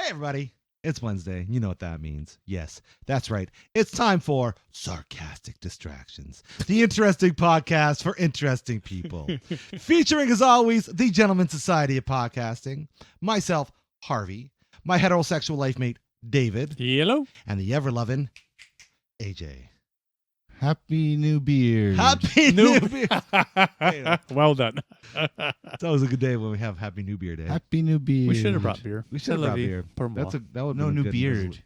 everybody. It's Wednesday. You know what that means. Yes, that's right. It's time for Sarcastic Distractions, the interesting podcast for interesting people. Featuring, as always, the Gentleman Society of Podcasting, myself, Harvey, my heterosexual life mate, David, Hello, and the ever-loving AJ. Happy New Beard. Happy New Beard. well done. It's always a good day when we have Happy New Beard Day. Happy New Beard. We should have brought beer. We should have brought beer. That would No, new beard.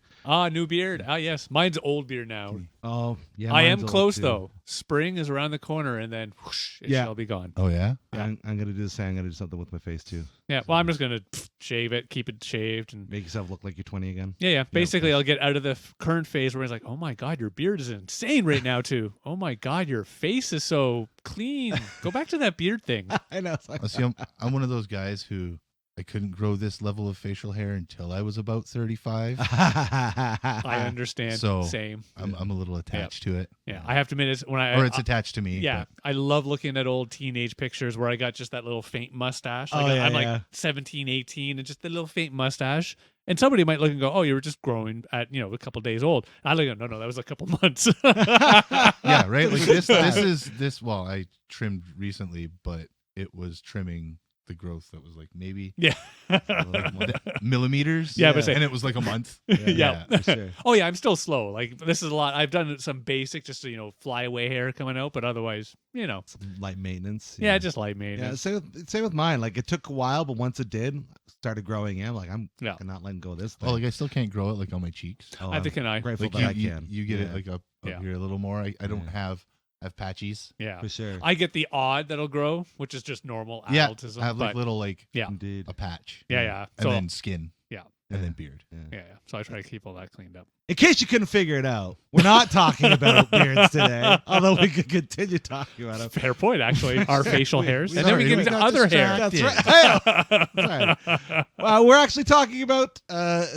New beard. Yes. Mine's old beard now. Oh, yeah. I am mine's close, old, too. though. Spring is around the corner, and then whoosh, it shall be gone. Oh, yeah? I'm going to do the same. I'm going to do something with my face, too. Yeah, well, I'm just going to shave it, keep it shaved. And Make yourself look like you're 20 again. Yeah. Basically, I'll get out of the current phase where it's like, oh, my God, your beard is insane right now, too. Oh, my God, your face is so clean. Go back to that beard thing. I know. It's like, See, I'm one of those guys who I couldn't grow this level of facial hair until I was about 35. I understand. So, Same. I'm a little attached to it. Yeah, I have to admit, It's attached to me. Yeah, I love looking at old teenage pictures where I got just that little faint mustache. Oh, yeah, I'm yeah. like 17, 18, and just the little faint mustache. And somebody might look and go, "Oh, you were just growing at a couple days old." I look, no, that was a couple months. Yeah, right. Like this. Well, I trimmed recently, but it was trimming the growth that was like maybe millimeters. Yeah, and it was like a month. Yeah. for sure. Oh yeah, I'm still slow. Like this is a lot. I've done some basic, just fly away hair coming out, but otherwise, Some light maintenance. yeah, just light Yeah, maintenance. same with mine. Like it took a while, but once it did, started growing in. Like I'm not letting go of this thing. Well, like I still can't grow it like on my cheeks. I think I'm I. grateful Like that I you can. get it like up Yeah. here a little more. I don't Yeah. have patchies. Yeah, For sure. I get the odd that'll grow, which is just normal Yeah, autism. I have like but little like yeah. Indeed. a patch. yeah. And So then skin. Yeah. And then beard. yeah. So I try to keep all that cleaned up. In case you couldn't figure it out, we're not talking about beards today, although we could continue talking about it. Fair point, actually. Our facial hairs, and then we sorry, get we into got other hair. distracted. That's right. We're actually talking about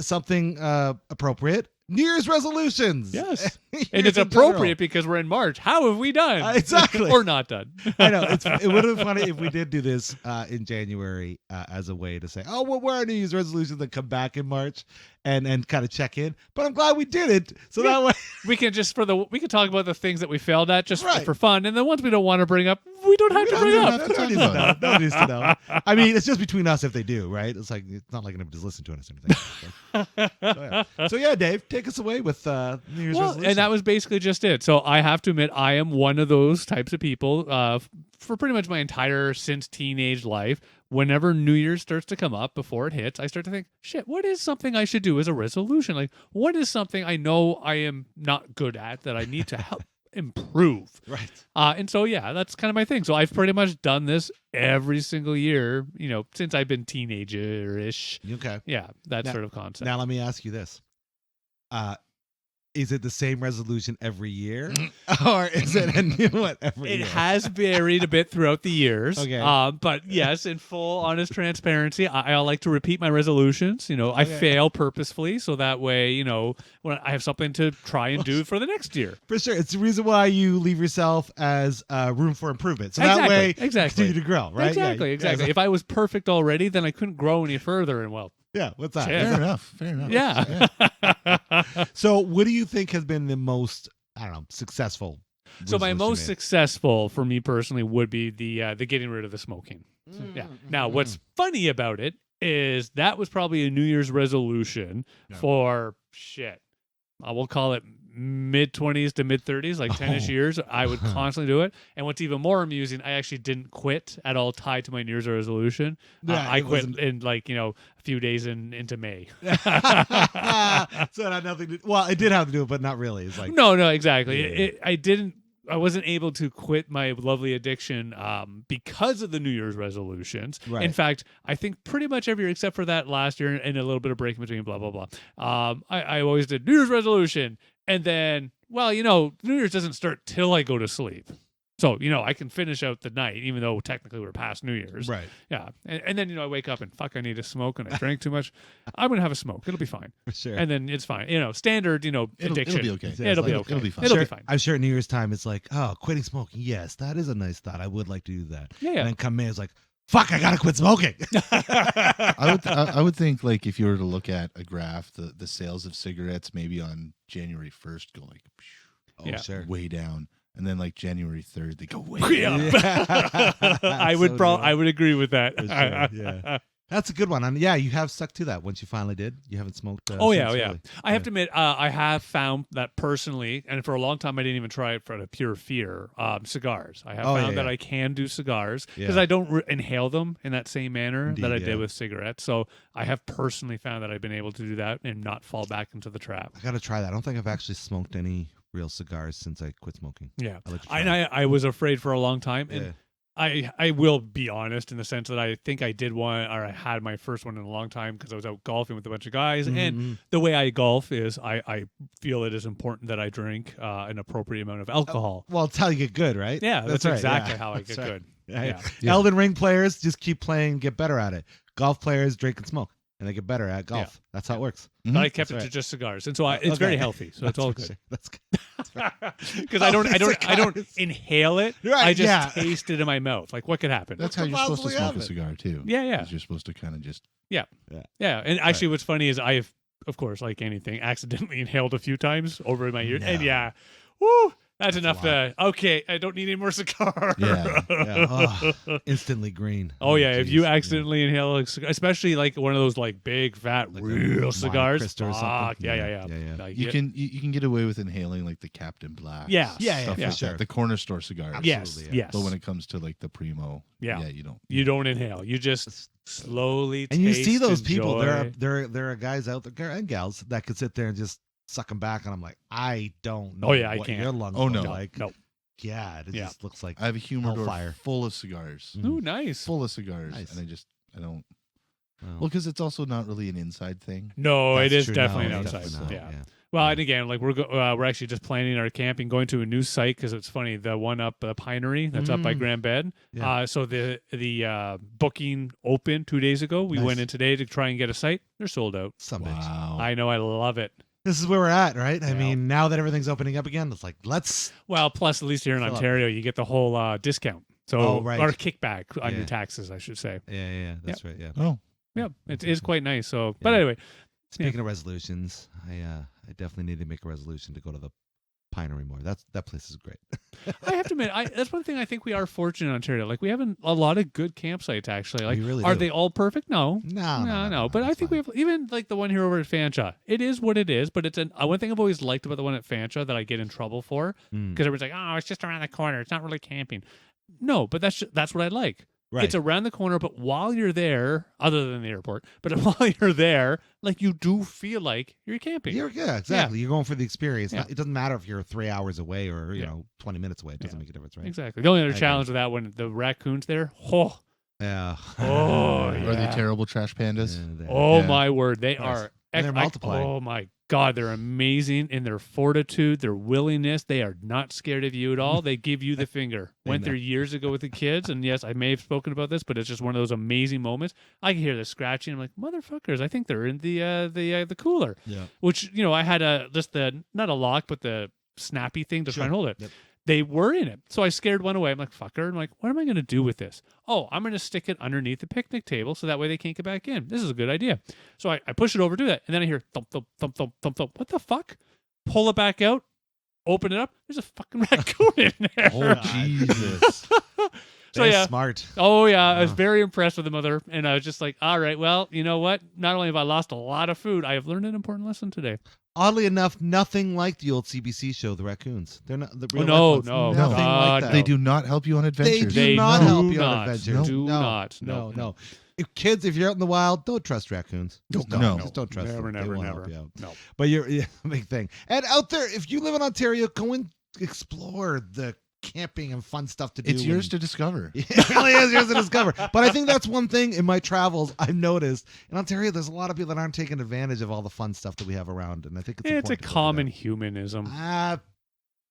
something appropriate. New Year's resolutions. Yes. Years And it's in general. appropriate because we're in March. How have we done? Exactly. or not done. I know. It would have been funny if we did do this in January as a way to say, oh, well, where are New Year's resolutions that come back in March and kind of check in. But I'm glad we did it. So that way. We can we can talk about the things that we failed at just Right. for fun, and the ones we don't want to bring up, we don't have to bring up. Nobody needs to know. Nobody needs to know. I mean, it's just between us if they do, right? It's not like anybody's listening to us or anything. So yeah, Dave, take us away with New Year's resolutions. And that was basically just it. So I have to admit, I am one of those types of people for pretty much my entire since teenage life. Whenever New Year's starts to come up before it hits, I start to think, shit, what is something I should do as a resolution? Like, what is something I know I am not good at that I need to help improve? Right. And so, yeah, that's kind of my thing. So I've pretty much done this every single year, since I've been teenager-ish. Okay. Yeah, that sort of concept. Now let me ask you this. Is it the same resolution every year? Or is it a new one every It year? has varied a bit throughout the years. Okay. But yes, in full honest transparency, I like to repeat my resolutions. I fail purposefully so that way, when I have something to try and do for the next year. For sure. It's the reason why you leave yourself as room for improvement. So that way you continue to grow, right? Exactly. If I was perfect already, then I couldn't grow any further. And what's that? Fair enough. Yeah. So what do you think has been the most, successful? So my most successful for me personally would be the getting rid of the smoking. Yeah. Now, what's funny about it is that was probably a New Year's resolution for I will call it mid-20s to mid-30s, like 10-ish years. I would constantly do it. And what's even more amusing, I actually didn't quit at all tied to my New Year's resolution. I quit in a few days into May. So it had nothing to, well, it did have to do it, but not really. It's like No, exactly. I wasn't able to quit my lovely addiction because of the New Year's resolutions. Right. In fact, I think pretty much every year except for that last year and a little bit of break in between, blah, blah, blah. I always did New Year's resolution. And then, New Year's doesn't start till I go to sleep. So, I can finish out the night, even though technically we're past New Year's. Right. Yeah. And then, I wake up and I need to smoke and I drank too much. I'm going to have a smoke. It'll be fine. For sure. And then it's fine. Standard, addiction. It'll be okay. Yeah, it'll be okay. It'll be fine. It'll be fine. I'm sure at New Year's time it's like, oh, quitting smoking. Yes, that is a nice thought. I would like to do that. Yeah. And then come May, it's like, fuck, I gotta quit smoking. I would think like if you were to look at a graph, the sales of cigarettes maybe on January 1st go like Yeah. Sure. way down, and then like January 3rd they go way Yeah. up. I would I would agree with that. For sure, yeah. That's a good one. And yeah, you have stuck to that once you finally did. You haven't smoked. Oh yeah, since, yeah. really. I have to admit, I have found that personally, and for a long time I didn't even try it for the pure fear. Cigars. I have found that I can do cigars because Yeah. I don't inhale them in that same manner Indeed, that I yeah. did with cigarettes. So I have personally found that I've been able to do that and not fall back into the trap. I gotta try that. I don't think I've actually smoked any real cigars since I quit smoking. Yeah, I'll let you try and it. I was afraid for a long time, and Yeah. I will be honest in the sense that I think I did one, or I had my first one in a long time because I was out golfing with a bunch of guys. And Mhm. the way I golf is I feel it is important that I drink an appropriate amount of alcohol. Well, it's how you get good, right? Yeah, that's right, exactly yeah. how I That's get right. good. Yeah. Yeah. Elden Ring players just keep playing, get better at it. Golf players drink and smoke, and they get better at golf. Yeah. That's how it works. But I kept That's it to right. just cigars, and so it's very Okay. healthy. So it's all That's for good. sure. That's good. Because I don't Cigars. inhale it. Right, I just yeah. taste it in my mouth. Like what could happen? That's how could you're supposed to possibly smoke a happen? cigar too. Yeah, yeah. Is you're supposed to kind of just Yeah. And actually, what's funny is I've, of course, like anything, accidentally inhaled a few times over my ear, and No. yeah, woo, that's enough to. Okay, I don't need any more cigar. Yeah. Yeah. Oh, instantly green. Oh yeah, if you geez. accidentally inhale a cigar, especially like one of those like big fat Like a real Monte cigars, Cristo or something? fuck, yeah. Yeah. Like, you can get away with inhaling like the Captain Black. Yeah. Yeah, stuff for like sure. that. The corner store cigars. yes, Absolutely, yes. But when it comes to like the primo, Yeah. you don't. You don't inhale, you just slowly. And you see taste, those people. enjoy. There are guys out there and gals that could sit there and just suck them back, and I'm like, I don't know. Oh, yeah, I what can't. your lungs Oh, look no. like. No. Yeah, it Yeah. just looks like. I have a humidor Hellfire. full of cigars. Mm. Ooh, nice. Full of cigars, Nice. and I don't. Well, Well, because it's also not really an inside thing. No, that's it is true. definitely No, an it's outside. definitely Yeah. not, Well, and again, like we're actually just planning our camping, going to a new site because it's funny. The one up Pinery that's up by Mm. Grand Bed. Yeah. So the booking opened 2 days ago. We Nice. went in today to try and get a site. They're sold out. Some bitch. Wow. I know. I love it. This is where we're at, right? I Yeah. mean, now that everything's opening up again, it's like let's. Well, plus at least here in Fill up. Ontario, you get the whole discount. So Oh, right. or kickback on Yeah. your taxes, I should say. Yeah. That's right. Yeah. Oh, Yeah, it is quite nice. So, but Yeah. anyway, Speaking of resolutions, I definitely need to make a resolution to go to the Pinery more. That place is great. I have to admit, that's one thing I think we are fortunate in Ontario. Like we have a lot of good campsites actually. Like, We really are do. they all perfect? No. No. But I that's think we fine. have even like the one here over at Fanshawe. It is what it is, but it's one thing I've always liked about the one at Fanshawe that I get in trouble for Mm. because everyone's like, "Oh, it's just around the corner. It's not really camping." No, but that's what I like. Right. It's around the corner, but while you're there, other than the airport, but while you're there, like you do feel like you're camping. Yeah, exactly. You're going for the experience. Yeah. It doesn't matter if you're 3 hours away or Yeah. 20 minutes away. It doesn't Yeah. make a difference, right? Exactly. The only other I agree. challenge with that one, the raccoons there. Oh, Yeah. Oh, are they yeah. terrible trash pandas? oh Yeah. my word, they Nice. are. And they're multiplying. Oh my God, they're amazing in their fortitude, their willingness. They are not scared of you at all. They give you the finger. Went know. there years ago with the kids, and yes, I may have spoken about this, but it's just one of those amazing moments. I can hear the scratching. I'm like, motherfuckers! I think they're in the cooler. Yeah. Which I had not a lock, but the snappy thing to try and hold it. Yep. They were in it. So I scared one away. I'm like, fucker. I'm like, what am I going to do with this? Oh, I'm going to stick it underneath the picnic table so that way they can't get back in. This is a good idea. So I push it over, do that. And then I hear thump, thump, thump, thump, thump, thump. What the fuck? Pull it back out, open it up. There's a fucking raccoon in there. Oh Jesus! So They're yeah. smart. Oh yeah, I was Wow. very impressed with the mother, and I was just like, all right, well, you know what? Not only have I lost a lot of food, I have learned an important lesson today. Oddly enough, nothing like the old CBC show, The Raccoons. They're not the real no, life ones. no, Nothing God, like that. They do not help you on They adventures. do They not do help you not. on adventures. Do no, not. No. No. Kids, if you're out in the wild, don't trust raccoons. Just No. don't. Just don't trust Never, them. They never, won't never. help you out. No. But you're big thing. And out there, if you live in Ontario, go and explore the camping and fun stuff to do. It's yours and- to discover. It really is yours to discover. But I think that's one thing in my travels I've noticed. In Ontario, there's a lot of people that aren't taking advantage of all the fun stuff that we have around. And I think it's It's a important to go do common that. humanism.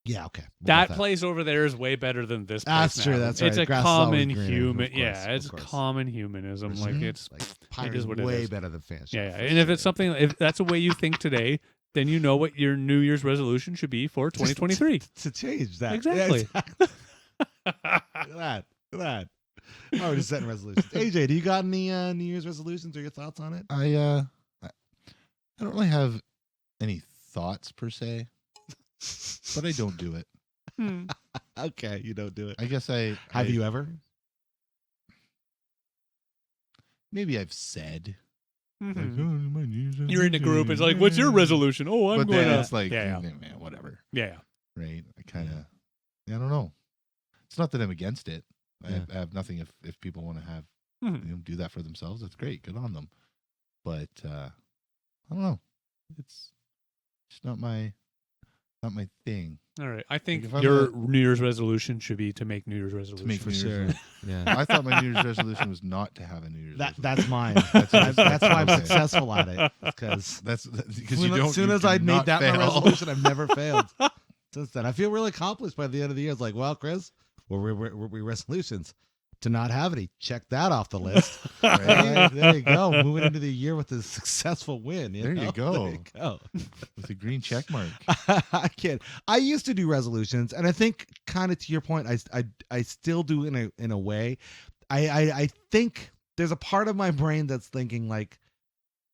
Yeah, okay. We'll That go with place over there is way better than this place. That's true, now. that's It's right. a Grass is always common greener, human. of course, Yeah, of it's course. common humanism. For Like sure. it's Like, Pirate's is what it way is. better than Fanship. yeah. And if it's something, if that's the way you think today, then you know what your New Year's resolution should be for 2023. to change that. Exactly. Yeah, exactly. Look at that. Look at that. Already setting resolutions. AJ, do you got any New Year's resolutions or your thoughts on it? I don't really have any thoughts per se, but I don't do it. Okay, you don't do it. I guess Have you ever? Maybe I've said. Like, Mhm. oh, my New Year's You're in a group. It's like, resolution. what's your resolution? Oh, I'm But going then to. it's like, yeah, man, whatever. yeah. Right? I kind of, I don't know. It's not that I'm against it. Yeah. I have nothing if people want to have Mhm. do that for themselves. That's great. Good on them. But I don't know. It's not my thing. All right. I think if I'm your New Year's resolution should be to make New Year's resolution. make For New Year's sure. resolution. Yeah. I thought my New Year's resolution was not to have a New Year's resolution. That's mine. That's That's why I'm okay. successful at it. Because That's because you don't. as soon you as do I made not that fail. my resolution, I've never failed since then. I feel really accomplished by the end of the year. It's like, well, Chris, we resolutions to not have any. Check that off the list. Right? There you go. Moving into the year with a successful win. There you know? go. There you go. With a green check mark. I kid. I used to do resolutions, and I think, kind of to your point, I still do in a way. I think there's a part of my brain that's thinking like,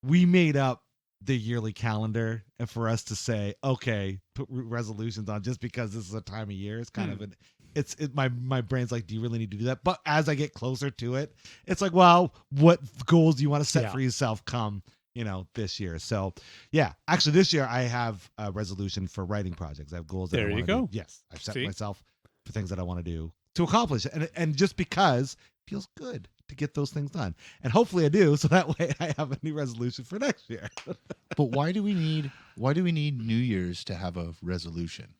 we made up the yearly calendar, and for us to say, okay, put resolutions on just because this is a time of year, it's kind of my brain's like, do you really need to do that? But as I get closer to it, it's like, well, what goals do you want to set for yourself come this year? So yeah, actually this year I have a resolution for writing projects. I have goals that There I you want go. to do. Yes, I've set See? myself for things that I want to do to accomplish it, and just because it feels good to get those things done, and hopefully I do, so that way I have a new resolution for next year. But why do we need New Year's to have a resolution?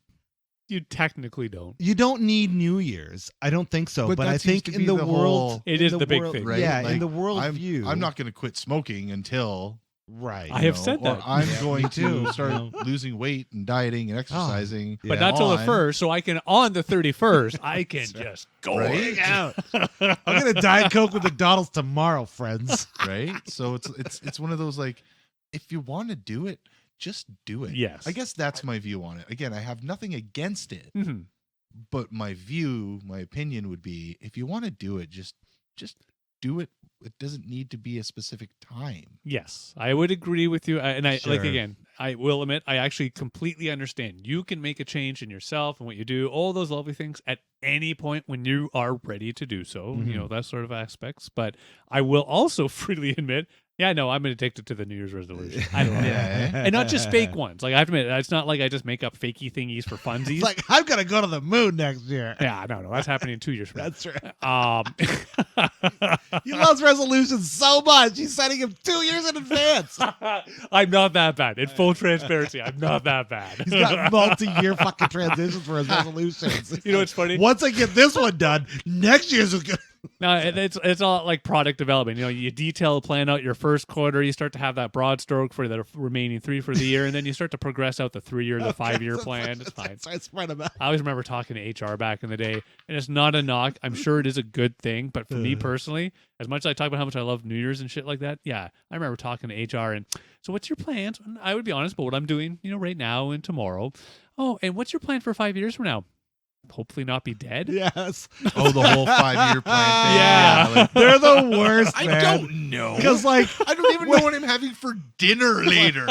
You technically don't. You don't need New Year's. I don't think so. But that I seems think to in be the the world, whole- It in is the big world- thing. Right? Yeah, Like, in the world I'm, view, I'm not going to quit smoking until right. I have said or that. I'm Yeah, going me too. to start You know? losing weight and dieting and exercising. But Yeah. not till the on, first, so I can on the 31st, I can just go Right? out. I'm gonna Diet Coke with McDonald's tomorrow, friends. right? So it's one of those like, if you want to do it, just do it. Yes. I guess that's my view on it. Again, I have nothing against it, Mhm. but my opinion would be, if you want to do it, just do it. It doesn't need to be a specific time. Yes, I would agree with you. And I Sure. like, again, I will admit, I actually completely understand. You can make a change in yourself and what you do, all those lovely things at any point when you are ready to do so, Mhm. that sort of aspects. But I will also freely admit, yeah, no, I'm addicted to the New Year's resolution. I love it. Yeah. And not just fake ones. Like, I have to admit, it's not like I just make up fakey thingies for funsies. It's like, I'm gonna go to the moon next year. yeah, no, that's happening 2 years from now. That's right. Um, He loves resolutions so much. He's setting him 2 years in advance. I'm not that bad. In full transparency, I'm not that bad. He's got multi-year fucking transitions for his resolutions. You know what's funny? Once I get this one done, next year's is good. No, it's all like product development. You detail plan out your first quarter. You start to have that broad stroke for the remaining 3 for the year, and then you start to progress out the 3-year, the 5-year plan. It's fine. So I spread them out. I always remember talking to HR back in the day, and it's not a knock. I'm sure it is a good thing, but for me personally, as much as I talk about how much I love New Year's and shit like that, yeah, I remember talking to HR and, so what's your plans? And I would be honest about what I'm doing, right now and tomorrow. Oh, and what's your plan for 5 years from now? Hopefully not be dead. Yes. Oh, the whole 5-year plan thing. Yeah. like, They're the worst, I man. don't know. Because, like, I don't even know what I'm having for dinner later.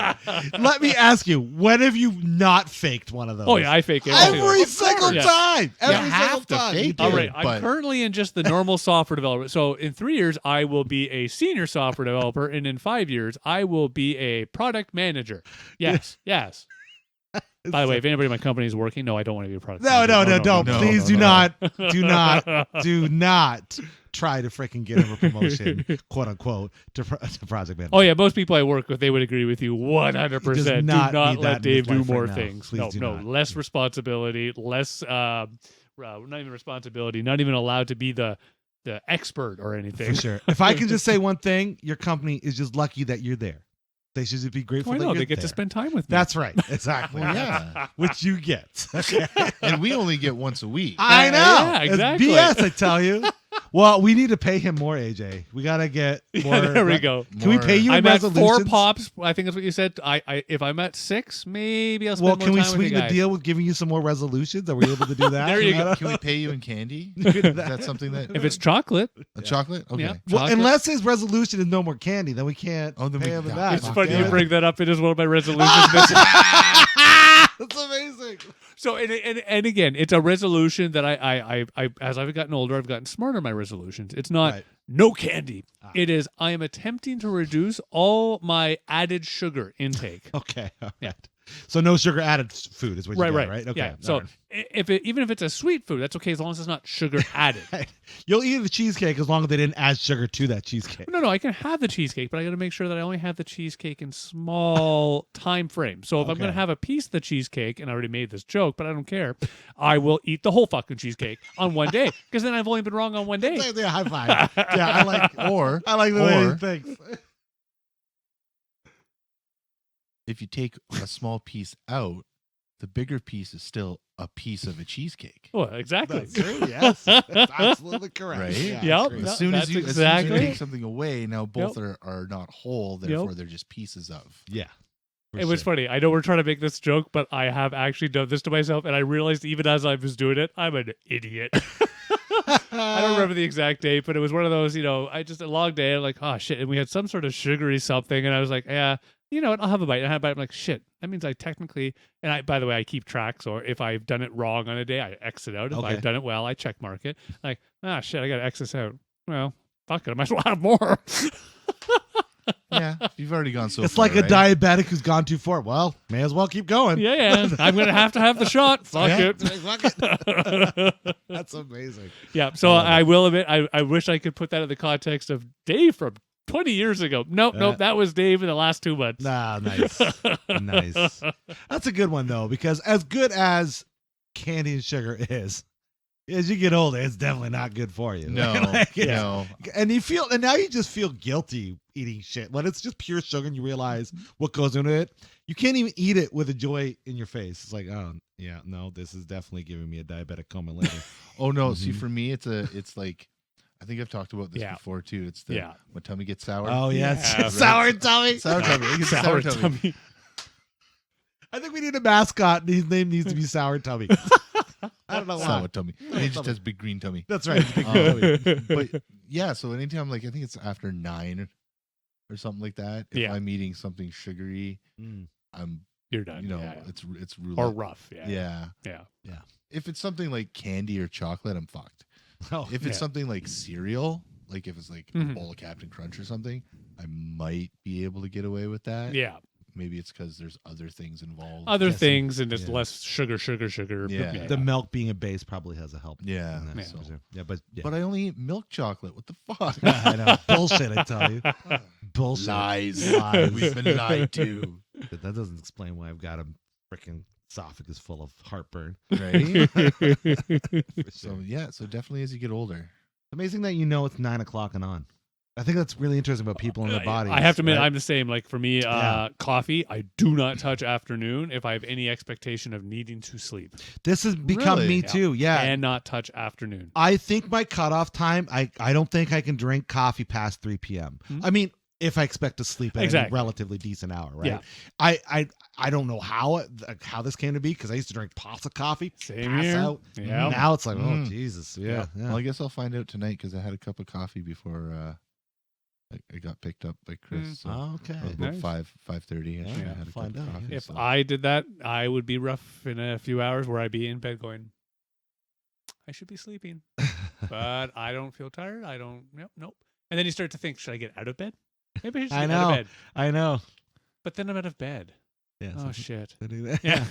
let me ask you, when have you not faked one of those? Oh yeah, I fake it. Every single Yeah. time. Every You have single to time. fake You it. do. All right, I'm but- currently in just the normal software development. So in 3 years, I will be a senior software developer, and in 5 years, I will be a product manager. Yes, yes. By the way, if anybody in my company is working, no, I don't want to be a product No, manager. no, don't. no, Please no, do no. not, do not try to freaking get him a promotion, quote unquote, to project manager. Oh yeah, most people I work with, they would agree with you 100%. He does Do not not need that let in Dave his do life more right now. things. Please do No, not. less responsibility, less not even responsibility, not even allowed to be the expert or anything. For sure. If I can just say one thing, your company is just lucky that you're there. They should just be grateful Why that not? you're They get there. to spend time with me. That's right. Exactly. Well, yeah. Which you get. Okay. And we only get once a week. I know. Yeah, It's exactly. BS, I tell you. Well, we need to pay him more, AJ. We gotta get more. There we go. Can we pay you in I'm at resolutions? 4 pops. I think that's what you said. I if I'm at 6, maybe I'll spend Well, more can we time with you sweeten the guys. deal with giving you some more resolutions? Are we able to do that? There you go. Can we pay you in candy? We do Is that. that something that If it's chocolate, a chocolate? Okay. yeah. Well, chocolate. unless his resolution is no more candy, then we can't Oh, then pay we him in got- that. It's Fuck funny yeah. you bring that up. It is one of my resolutions. That's amazing. So and again, it's a resolution that I as I've gotten older, I've gotten smarter in my resolutions. It's not Right. no candy. Ah. It is I am attempting to reduce all my added sugar intake. Okay. All Yeah. right. So no sugar added food is what you Right. get, right? Okay. Yeah. all So right. even if it's a sweet food, that's okay as long as it's not sugar added. You'll eat the cheesecake as long as they didn't add sugar to that cheesecake. No, I can have the cheesecake, but I got to make sure that I only have the cheesecake in small time frames. So if I'm going Okay. to have a piece of the cheesecake, and I already made this joke, but I don't care, I will eat the whole fucking cheesecake on one day because then I've only been wrong on one day. Yeah, high five. Yeah, I like the way he thinks. If you take a small piece out, the bigger piece is still a piece of a cheesecake. Well, exactly. That's true. Yes, that's absolutely correct. Right? Yeah, Yep. that's great. No, As soon as that's you exactly- take something away, now both are not whole, therefore they're just pieces of. Yeah. for It was sure. funny. I know we're trying to make this joke, but I have actually done this to myself, and I realized even as I was doing it, I'm an idiot. I don't remember the exact date, but it was one of those, I just a long day. I'm like, oh shit, and we had some sort of sugary something, and I was like, yeah, you know what? I'll have a bite. And I had a bite. I'm like, shit. That means I technically, and by the way, I keep track. So if I've done it wrong on a day, I X it out. If Okay. I've done it well, I check mark it. Like, shit, I got to X this out. Well, fuck it. I might as well have more. Yeah, you've already gone so It's far. like a right? diabetic who's gone too far. Well, may as well keep going. yeah. I'm going to have the shot. Fuck Yeah. it. Fuck it. That's amazing. Yeah. So love I will admit, I wish I could put that in the context of Dave from 20 years ago. Nope. That was Dave in the last 2 months. Nah, nice. Nice. That's a good one, though, because as good as candy and sugar is, as you get older, it's definitely not good for you. No, Like, it's- no. And now you just feel guilty eating shit. When it's just pure sugar and you realize what goes into it, you can't even eat it with a joy in your face. It's like, oh, yeah, no, this is definitely giving me a diabetic coma later. Oh no. See, Mhm. for me, it's like I think I've talked about this Yeah. before too. It's the Yeah. when tummy gets sour. Oh, yes. Yeah, Sour tummy. Sour tummy. It gets Sour sour tummy. tummy. I think we need a mascot. His name needs to be Sour Tummy. I don't know why. Sour tummy. And he just has big green tummy. That's right. Big tummy. But yeah, so anytime like I think it's after 9 or something like that. If Yeah. I'm eating something sugary, Mm. I'm You're done. yeah. Yeah. it's roulette. Or rough. Yeah. Yeah. Yeah. If it's something like candy or chocolate, I'm fucked. Oh, If it's Yeah. something like cereal, like if it's like Mhm. a bowl of Captain Crunch or something, I might be able to get away with that. Yeah. Maybe it's because there's other things involved. Other Yes, things and it's yeah. less sugar. Yeah. the milk being a base probably has a help. Yeah. in that, Yeah. for sure. Yeah, but yeah. But I only eat milk chocolate. What the fuck? I know. Bullshit, I tell you. Bullshit. Lies. Lies. We've been lied to. But that doesn't explain why I've got a freaking esophagus full of heartburn. Right? For So sure. yeah, so definitely as you get older. Amazing that you know it's 9 o'clock and on. I think that's really interesting about people in their bodies. I have to admit, right? I'm the same. Like for me, Yeah. coffee, I do not touch afternoon if I have any expectation of needing to sleep. This has become Really? me Yeah. too. Yeah. And not touch afternoon. I think my cutoff time, I don't think I can drink coffee past 3 p.m. Hmm. I mean, if I expect to sleep at Exactly. a relatively decent hour, right? Yeah. I don't know how this came to be because I used to drink pots of coffee, Same pass here. out. Yeah. Now it's like, oh Mm. Jesus, yeah. Well, I guess I'll find out tonight because I had a cup of coffee before I got picked up by Chris. So Oh, okay. about Nice. 5:30. I Yeah, had a find cup of out, coffee. If so. I did that, I would be rough in a few hours where I'd be in bed going, I should be sleeping. But I don't feel tired. I don't, nope. And then you start to think, should I get out of bed? Maybe I should I get out know. of bed. I know. But then I'm out of bed. Yeah. Oh, shit. Yeah.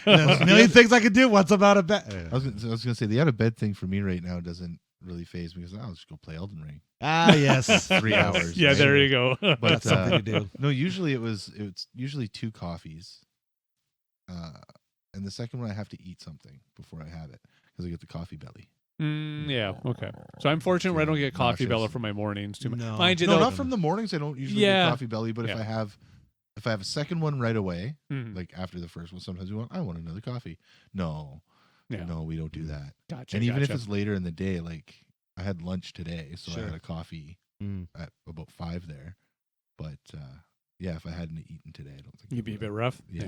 There's a million things I could do once I'm out of bed. I was gonna say the out of bed thing for me right now doesn't really phase me because I'll just go play Elden Ring. Ah, yes. 3 hours. Yeah, right? there you go. But That's something to do. No, usually it's usually 2 coffees, and the second one I have to eat something before I have it because I get the coffee belly. Yeah, okay. So I'm fortunate where I don't get coffee Nauseous. bella for my mornings too much. No. Mind you, No, though, not from the mornings. I don't usually Yeah. get coffee belly, but Yeah. if I have a second one right away, Mhm. like after the first one, sometimes I want another coffee. No, Yeah. no, we don't do that. Gotcha. And even if gotcha. it's later in the day, like I had lunch today, so Sure. I had a coffee at about 5 there. But yeah, if I hadn't eaten today, I don't think You'd be a bit rough. Yeah,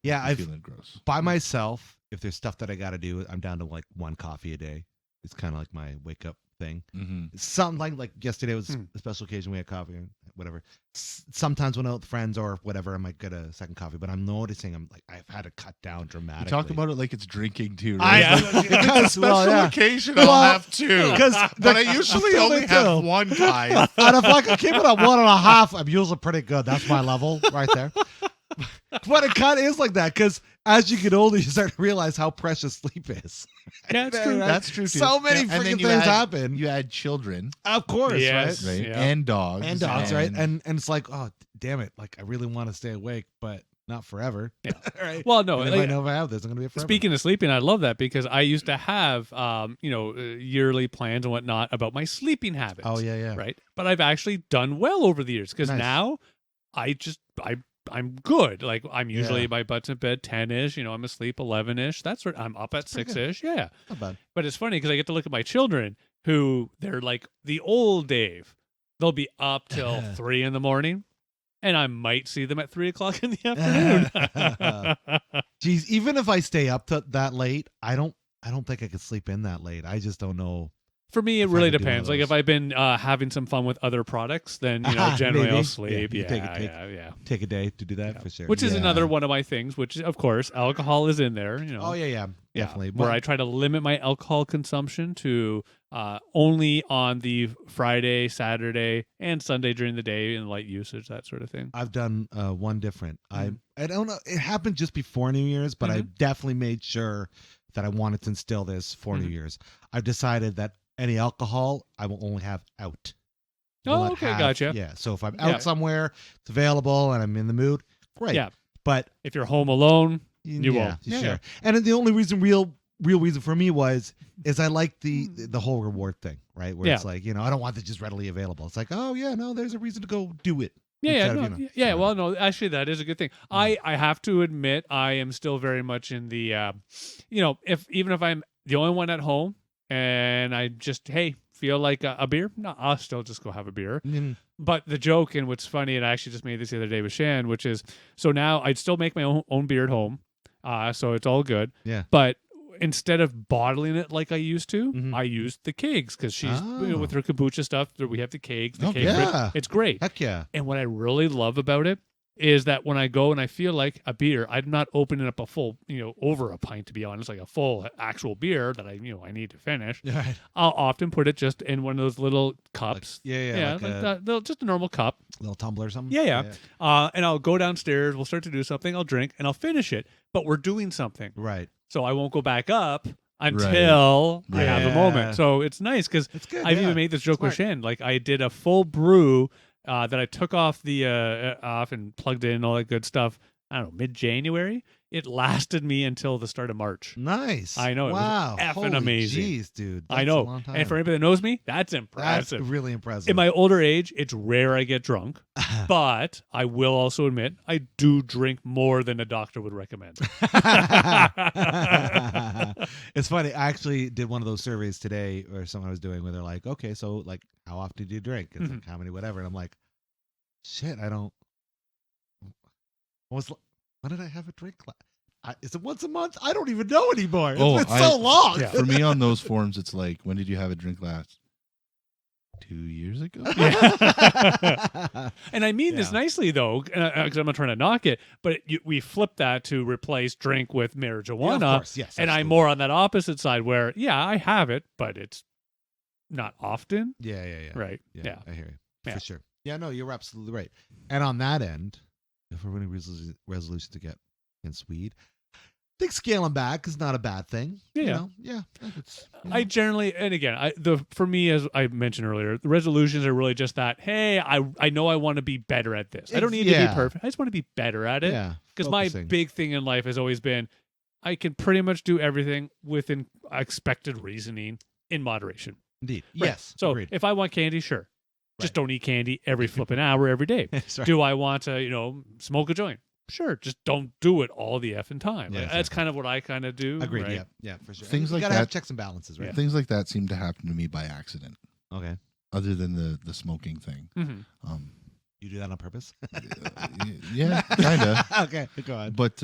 Yeah, I'm I've feeling gross. by myself. If there's stuff that I got to do, I'm down to like one coffee a day. It's kind of like my wake up thing. Mm-hmm. Something like yesterday was a special occasion. We had coffee and whatever. Sometimes when I'm with friends or whatever, I might get a second coffee. But I'm noticing I've had to cut down dramatically. You talk about it like it's drinking too, I- right? If it's a special occasion, I'll have two. But I usually still only do have too. one kind. And if I can keep it at 1.5, I'm usually pretty good. That's my level right there. But it kind of is like that because as you get older, you start to realize how precious sleep is. Yeah, it's true. That's true too. So many And then freaking you things add- happen. You had children, Of course, Yes. right? right? Yeah. And dogs. And dogs, right? And it's like, oh, damn it. Like, I really want to stay awake, but not forever. Yeah. Right? Well, no. And if like, I know if I have this, I'm going to be a forever. speaking of sleeping, I love that because I used to have, yearly plans and whatnot about my sleeping habits. Oh, yeah, yeah. Right. But I've actually done well over the years because Nice. now I'm good. Like I'm usually Yeah. my butt's in bed 10-ish. I'm asleep 11-ish. That's what I'm up at pretty 6-ish. Yeah. Not bad. But it's funny because I get to look at my children who they're like the old Dave. They'll be up till 3 in the morning, and I might see them at 3 o'clock in the afternoon. Geez, even if I stay up to that late, I don't think I could sleep in that late. I just don't know. For me, it If I really could do one of depends. Like those. if I've been having some fun with other products, then generally Maybe. I'll sleep. Yeah, you Yeah, take- yeah. Take a day to do that for sure. Which is Yeah. another one of my things. Which, of course, alcohol is in there. Oh, yeah, yeah. Yeah, Definitely. where But I try to limit my alcohol consumption to only on the Friday, Saturday, and Sunday during the day and light usage, that sort of thing. I've done one different. Mhm. I don't know. It happened just before New Year's, but I Mhm. definitely made sure that I wanted to instill this for New Mhm. Year's. I've decided that any alcohol I will only have out. I will Oh, not okay, have- gotcha. Yeah. So if I'm Yeah. out somewhere, it's available, and I'm in the mood. Great. Yeah. But If you're home alone, You yeah, won't. Yeah, sure. yeah. And then the only real reason for me is I like the whole reward thing, right? Where Yeah. it's like, I don't want it just readily available. It's like, oh yeah, no, there's a reason to go do it. yeah, Instead no, of, yeah. so- Well, no, actually, that is a good thing. I have to admit, I am still very much in the, if I'm the only one at home and I just feel like a beer, no, I'll still just go have a beer. Mm, But the joke and what's funny, and I actually just made this the other day with Shan, which is so now I'd still make my own beer at home, so it's all good. Yeah. But instead of bottling it like I used to, Mhm. I used the kegs because she's Oh. with her kombucha stuff. We have the kegs. The Oh, keg yeah. It's great. Heck yeah. And what I really love about it is that when I go and I feel like a beer, I'm not opening up a full, over a pint, to be honest, like a full actual beer that I need to finish. Right. I'll often put it just in one of those little cups. Yeah, like a Just a normal cup. little tumbler or something. Yeah. And I'll go downstairs. We'll start to do something. I'll drink and I'll finish it. But we're doing something. Right. So I won't go back up until I have a Yeah. moment. So it's nice because It's good. I've yeah. even made this joke with Smart. Shan. Like I did a full brew that I took off off and plugged in and all that good stuff. I don't know, mid-January. It lasted me until the start of March. Nice. I know, it was Wow. effing Holy amazing. Jeez, dude. I That's know. A long time. And for anybody that knows me, that's That's impressive. really impressive. In my older age, it's rare I get drunk, but I will also admit I do drink more than a doctor would recommend. It's funny. I actually did one of those surveys today or something I was doing where they're like, okay, so like how often do you drink? It's like how many, whatever. And I'm like, shit, I don't. When did I have a drink? Is it once a month? I don't even know anymore. It's Oh, been so long. Yeah. For me on those forms, it's like, when did you have a drink last? 2 years ago? And I mean this Yeah. nicely, though, because I'm not trying to knock it, but we flip that to replace drink with marijuana. Yeah, of course, yes. And I'm absolutely. more on that opposite side where, I have it, but it's not often. Yeah. Right. Yeah, Yeah. I hear you. Yeah. For sure. Yeah, no, you're absolutely right. And on that end, if we're running resolution to get against weed, I think scaling back is not a bad thing. Yeah. You know? Yeah. It's, I generally, and again, for me, as I mentioned earlier, the resolutions are really just that. Hey, I know I want to be better at this. I don't need to Yeah. be perfect. I just want to be better at it. yeah. Because my focusing. big thing in life has always been, I can pretty much do everything within expected reasoning in moderation. Indeed. Right. Yes. So agreed. if I want candy, sure. Just Right. don't eat candy every flipping hour every day. That's right. Do I want to, smoke a joint? sure, just don't do it all the effing time. Yeah, Like, that's kind of what I kind of do. Agreed. right? Yeah, for sure. Things you like gotta have that- checks and balances, right? Things like that seem to happen to me by accident. Okay. Other than the smoking thing. Mm-hmm. You do that on purpose? Yeah, kind of. Okay, go ahead. But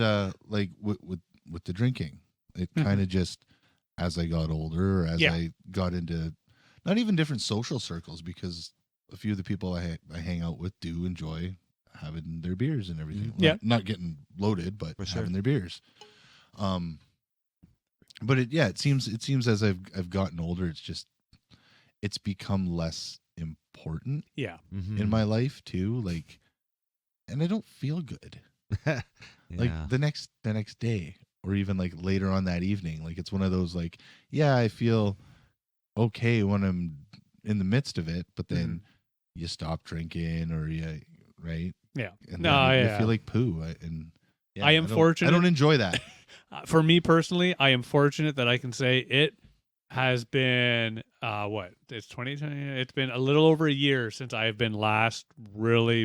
like with the drinking, it kind of just as I got older, as I got into not even different social circles, because a few of the people I hang out with do enjoy having their beers and everything. Yeah. Not getting loaded, but For sure. having their beers. But it seems as I've gotten older, it's become less important Yeah. Mm-hmm. in my life too. Like, and I don't feel good. Like the next day, or even like later on that evening. Like, it's one of those like, yeah, I feel okay when I'm in the midst of it, but then you stop drinking, or right? Yeah. And No, then you yeah. feel like poo. I am fortunate. I don't enjoy that. For me personally, I am fortunate that I can say it has been what? It's 2020. It's been a little over a year since I have been last really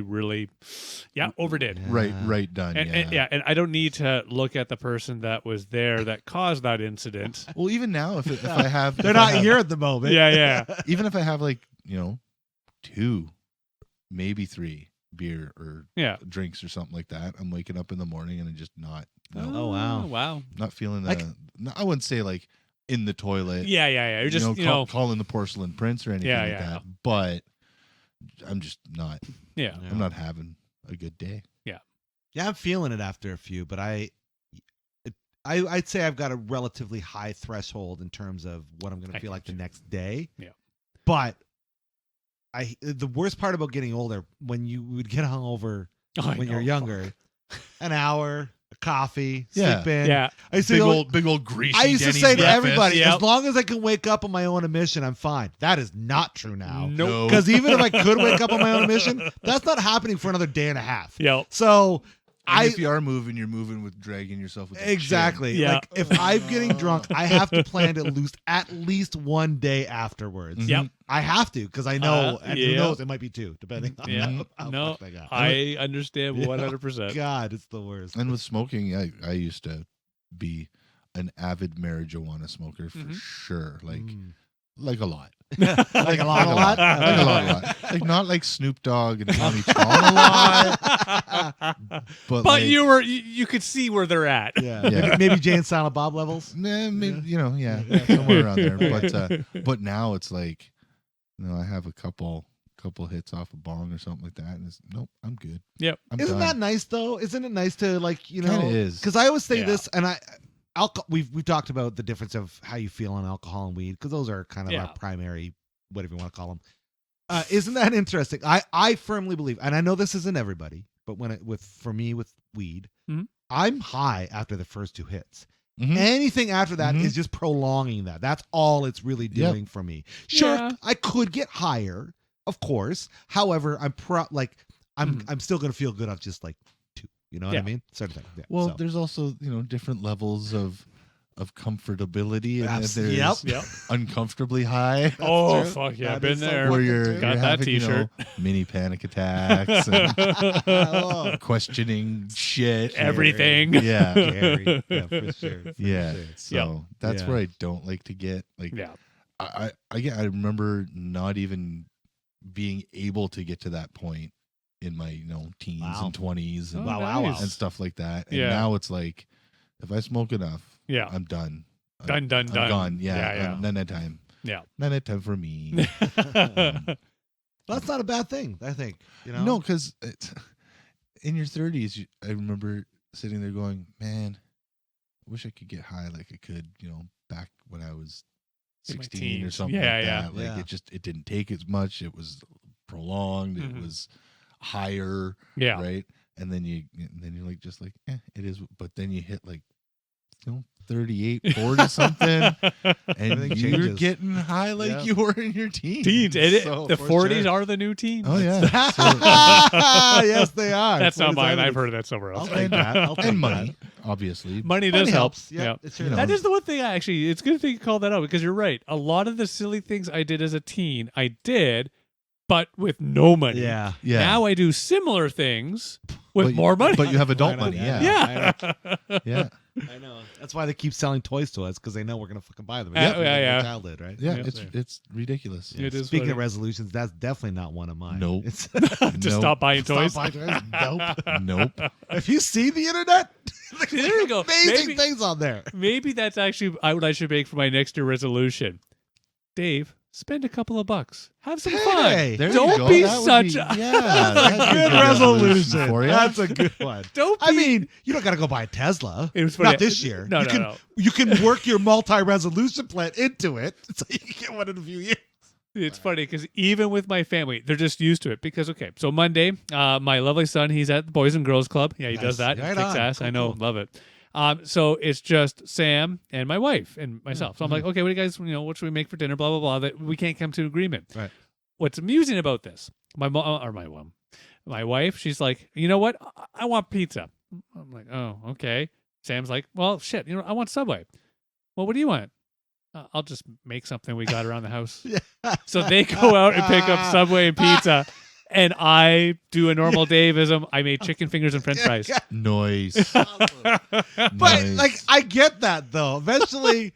overdid. Right done. And I don't need to look at the person that was there that caused that incident. Well, even now, if I have, They're if I not have- here at the moment. Yeah. Even if I have like 2, maybe 3 beer or Yeah. drinks or something like that, I'm waking up in the morning and I'm just not. Oh, wow. Wow. Not feeling Like- I wouldn't say like in the toilet. Yeah. You're just calling the porcelain prince or anything like that. But I'm just not. yeah. I'm not having a good day. Yeah, I'm feeling it after a few, but I'd say I've got a relatively high threshold in terms of what I'm going to feel like the next day. Yeah. But the worst part about getting older, when you would get hungover when you're younger, an hour, a coffee, Yeah. sleep in. Yeah. I used to Big old greasy. I used to Denny's say to breakfast. everybody, Yep. as long as I can wake up on my own admission, I'm fine. That is not true now. Nope. No. Because even if I could wake up on my own admission, that's not happening for another day and a half. Yep. So And if you are moving, you're moving with dragging yourself with the exactly. Yeah. Like if I'm getting drunk, I have to plan to lose at least one day afterwards. Mhm. Yep. I have to, because I know, and who yeah. knows, it might be 2, depending on Yeah. how No, fucked I got. I understand Yeah. 100%. God, it's the worst. And with smoking, I used to be an avid marijuana smoker for Mhm. sure. Like Mm. like a lot. Like a lot, a lot? Like a lot. Like not like Snoop Dogg and Tommy Chong a lot. But like, you could see where they're at. Yeah. Yeah. Maybe Jay and Silent Bob levels. nah, maybe, somewhere around there. But now it's like, I have a couple hits off a bong or something like that, and it's nope, I'm good. Yep. I'm Isn't done. that nice though? Isn't it nice to Kinda is. Because I always say Yeah. this, and we've talked about the difference of how you feel on alcohol and weed, because those are kind of Yeah. our primary, whatever you want to call them. Isn't that interesting? I firmly believe, and I know this isn't everybody, but for me with weed, Mhm. I'm high after the first 2 hits. Mhm. Anything after that Mhm. is just prolonging that. That's all it's really doing for me. Sure, Yeah. I could get higher, of course. However, I'm still gonna feel good off just like 2. You know what I Yeah. mean? Sort of thing. Yeah, Well, so. there's also different levels of comfortability, and Abs- there's yep. uncomfortably high. Oh, true. fuck yeah. That Been is so there. Where you're Got that having, t-shirt. mini panic attacks and Oh, questioning shit. Everything. Yeah. Gary. Yeah, for sure. for Yeah. sure. So that's Yeah. where I don't like to get. Like, Yeah. I remember not even being able to get to that point in my teens Wow. and 20s and, Oh, Wow. nice. and stuff like that. And Yeah. now it's like, if I smoke enough, Yeah. I'm done. Done. I'm gone. Yeah. None of time. Yeah. None of time for me. That's not a bad thing, I think. No, because in your 30s, I remember sitting there going, man, I wish I could get high like I could, back when I was In my 16 or teens. something Yeah, like yeah. that. Like Yeah. it didn't take as much. It was prolonged. Mhm. It was higher, Yeah. right? And then you're like, just like, it is. But then you hit like, 38, 40 something, and Everything you're changes. getting high like Yeah. you were in your teens. Teens. So, The for 40s sure. are the new teens. Oh yeah. Yes, they are. That's not 40s mine. are I've the- heard that somewhere I'll else. take that. I'll take And that. money, obviously. Money Money does help. helps. Yeah, it sure You know. That does. is the one thing it's good thing you called that out, because you're right. A lot of the silly things I did as a teen, I did, but with no money. Yeah. Yeah. Now I do similar things, with more money. But you have adult Why not? money, yeah. Yeah. Yeah. I know. That's why they keep selling toys to us because they know we're gonna fucking buy them. Yeah, It's yeah. childhood, right? Yeah, Yeah. it's ridiculous. It is Speaking funny. of resolutions, that's definitely not one of mine. Nope. It's, to stop buying toys. Stop buying toys. Nope. Nope. Have you seen the internet? There you go. Amazing Maybe- things on there. Maybe that's actually what I should make for my next year resolution. Dave, spend a couple of bucks. Have some Hey, fun. There you Don't go. be That would such be- a... yeah, That's a that'd be good a resolution. for you. That's a good one. Don't be... I mean, you don't got to go buy a Tesla. It was funny. Not this year. No, you no, can, no. You can work your multi-resolution plan into it, so you can get one in a few years. It's funny because even with my family, they're just used to it. Because, okay, so Monday, my lovely son, he's at the Boys and Girls Club. Yeah, he does Nice. that. Right Kicks on. ass. Cool, I know. cool. Love it. So it's just Sam and my wife and myself. So I'm like, okay, what do you guys, what should we make for dinner? Blah, blah, blah. That we can't come to an agreement. Right. What's amusing about this, my wife, she's like, you know what? I want pizza. I'm like, oh, okay. Sam's like, well, shit, I want Subway. Well, what do you want? I'll just make something we got around the house. Yeah. So they go out and pick up Subway and pizza. And I do a normal Daveism. I made chicken fingers and french fries. Noise. But Nice. like, I get that though. Eventually,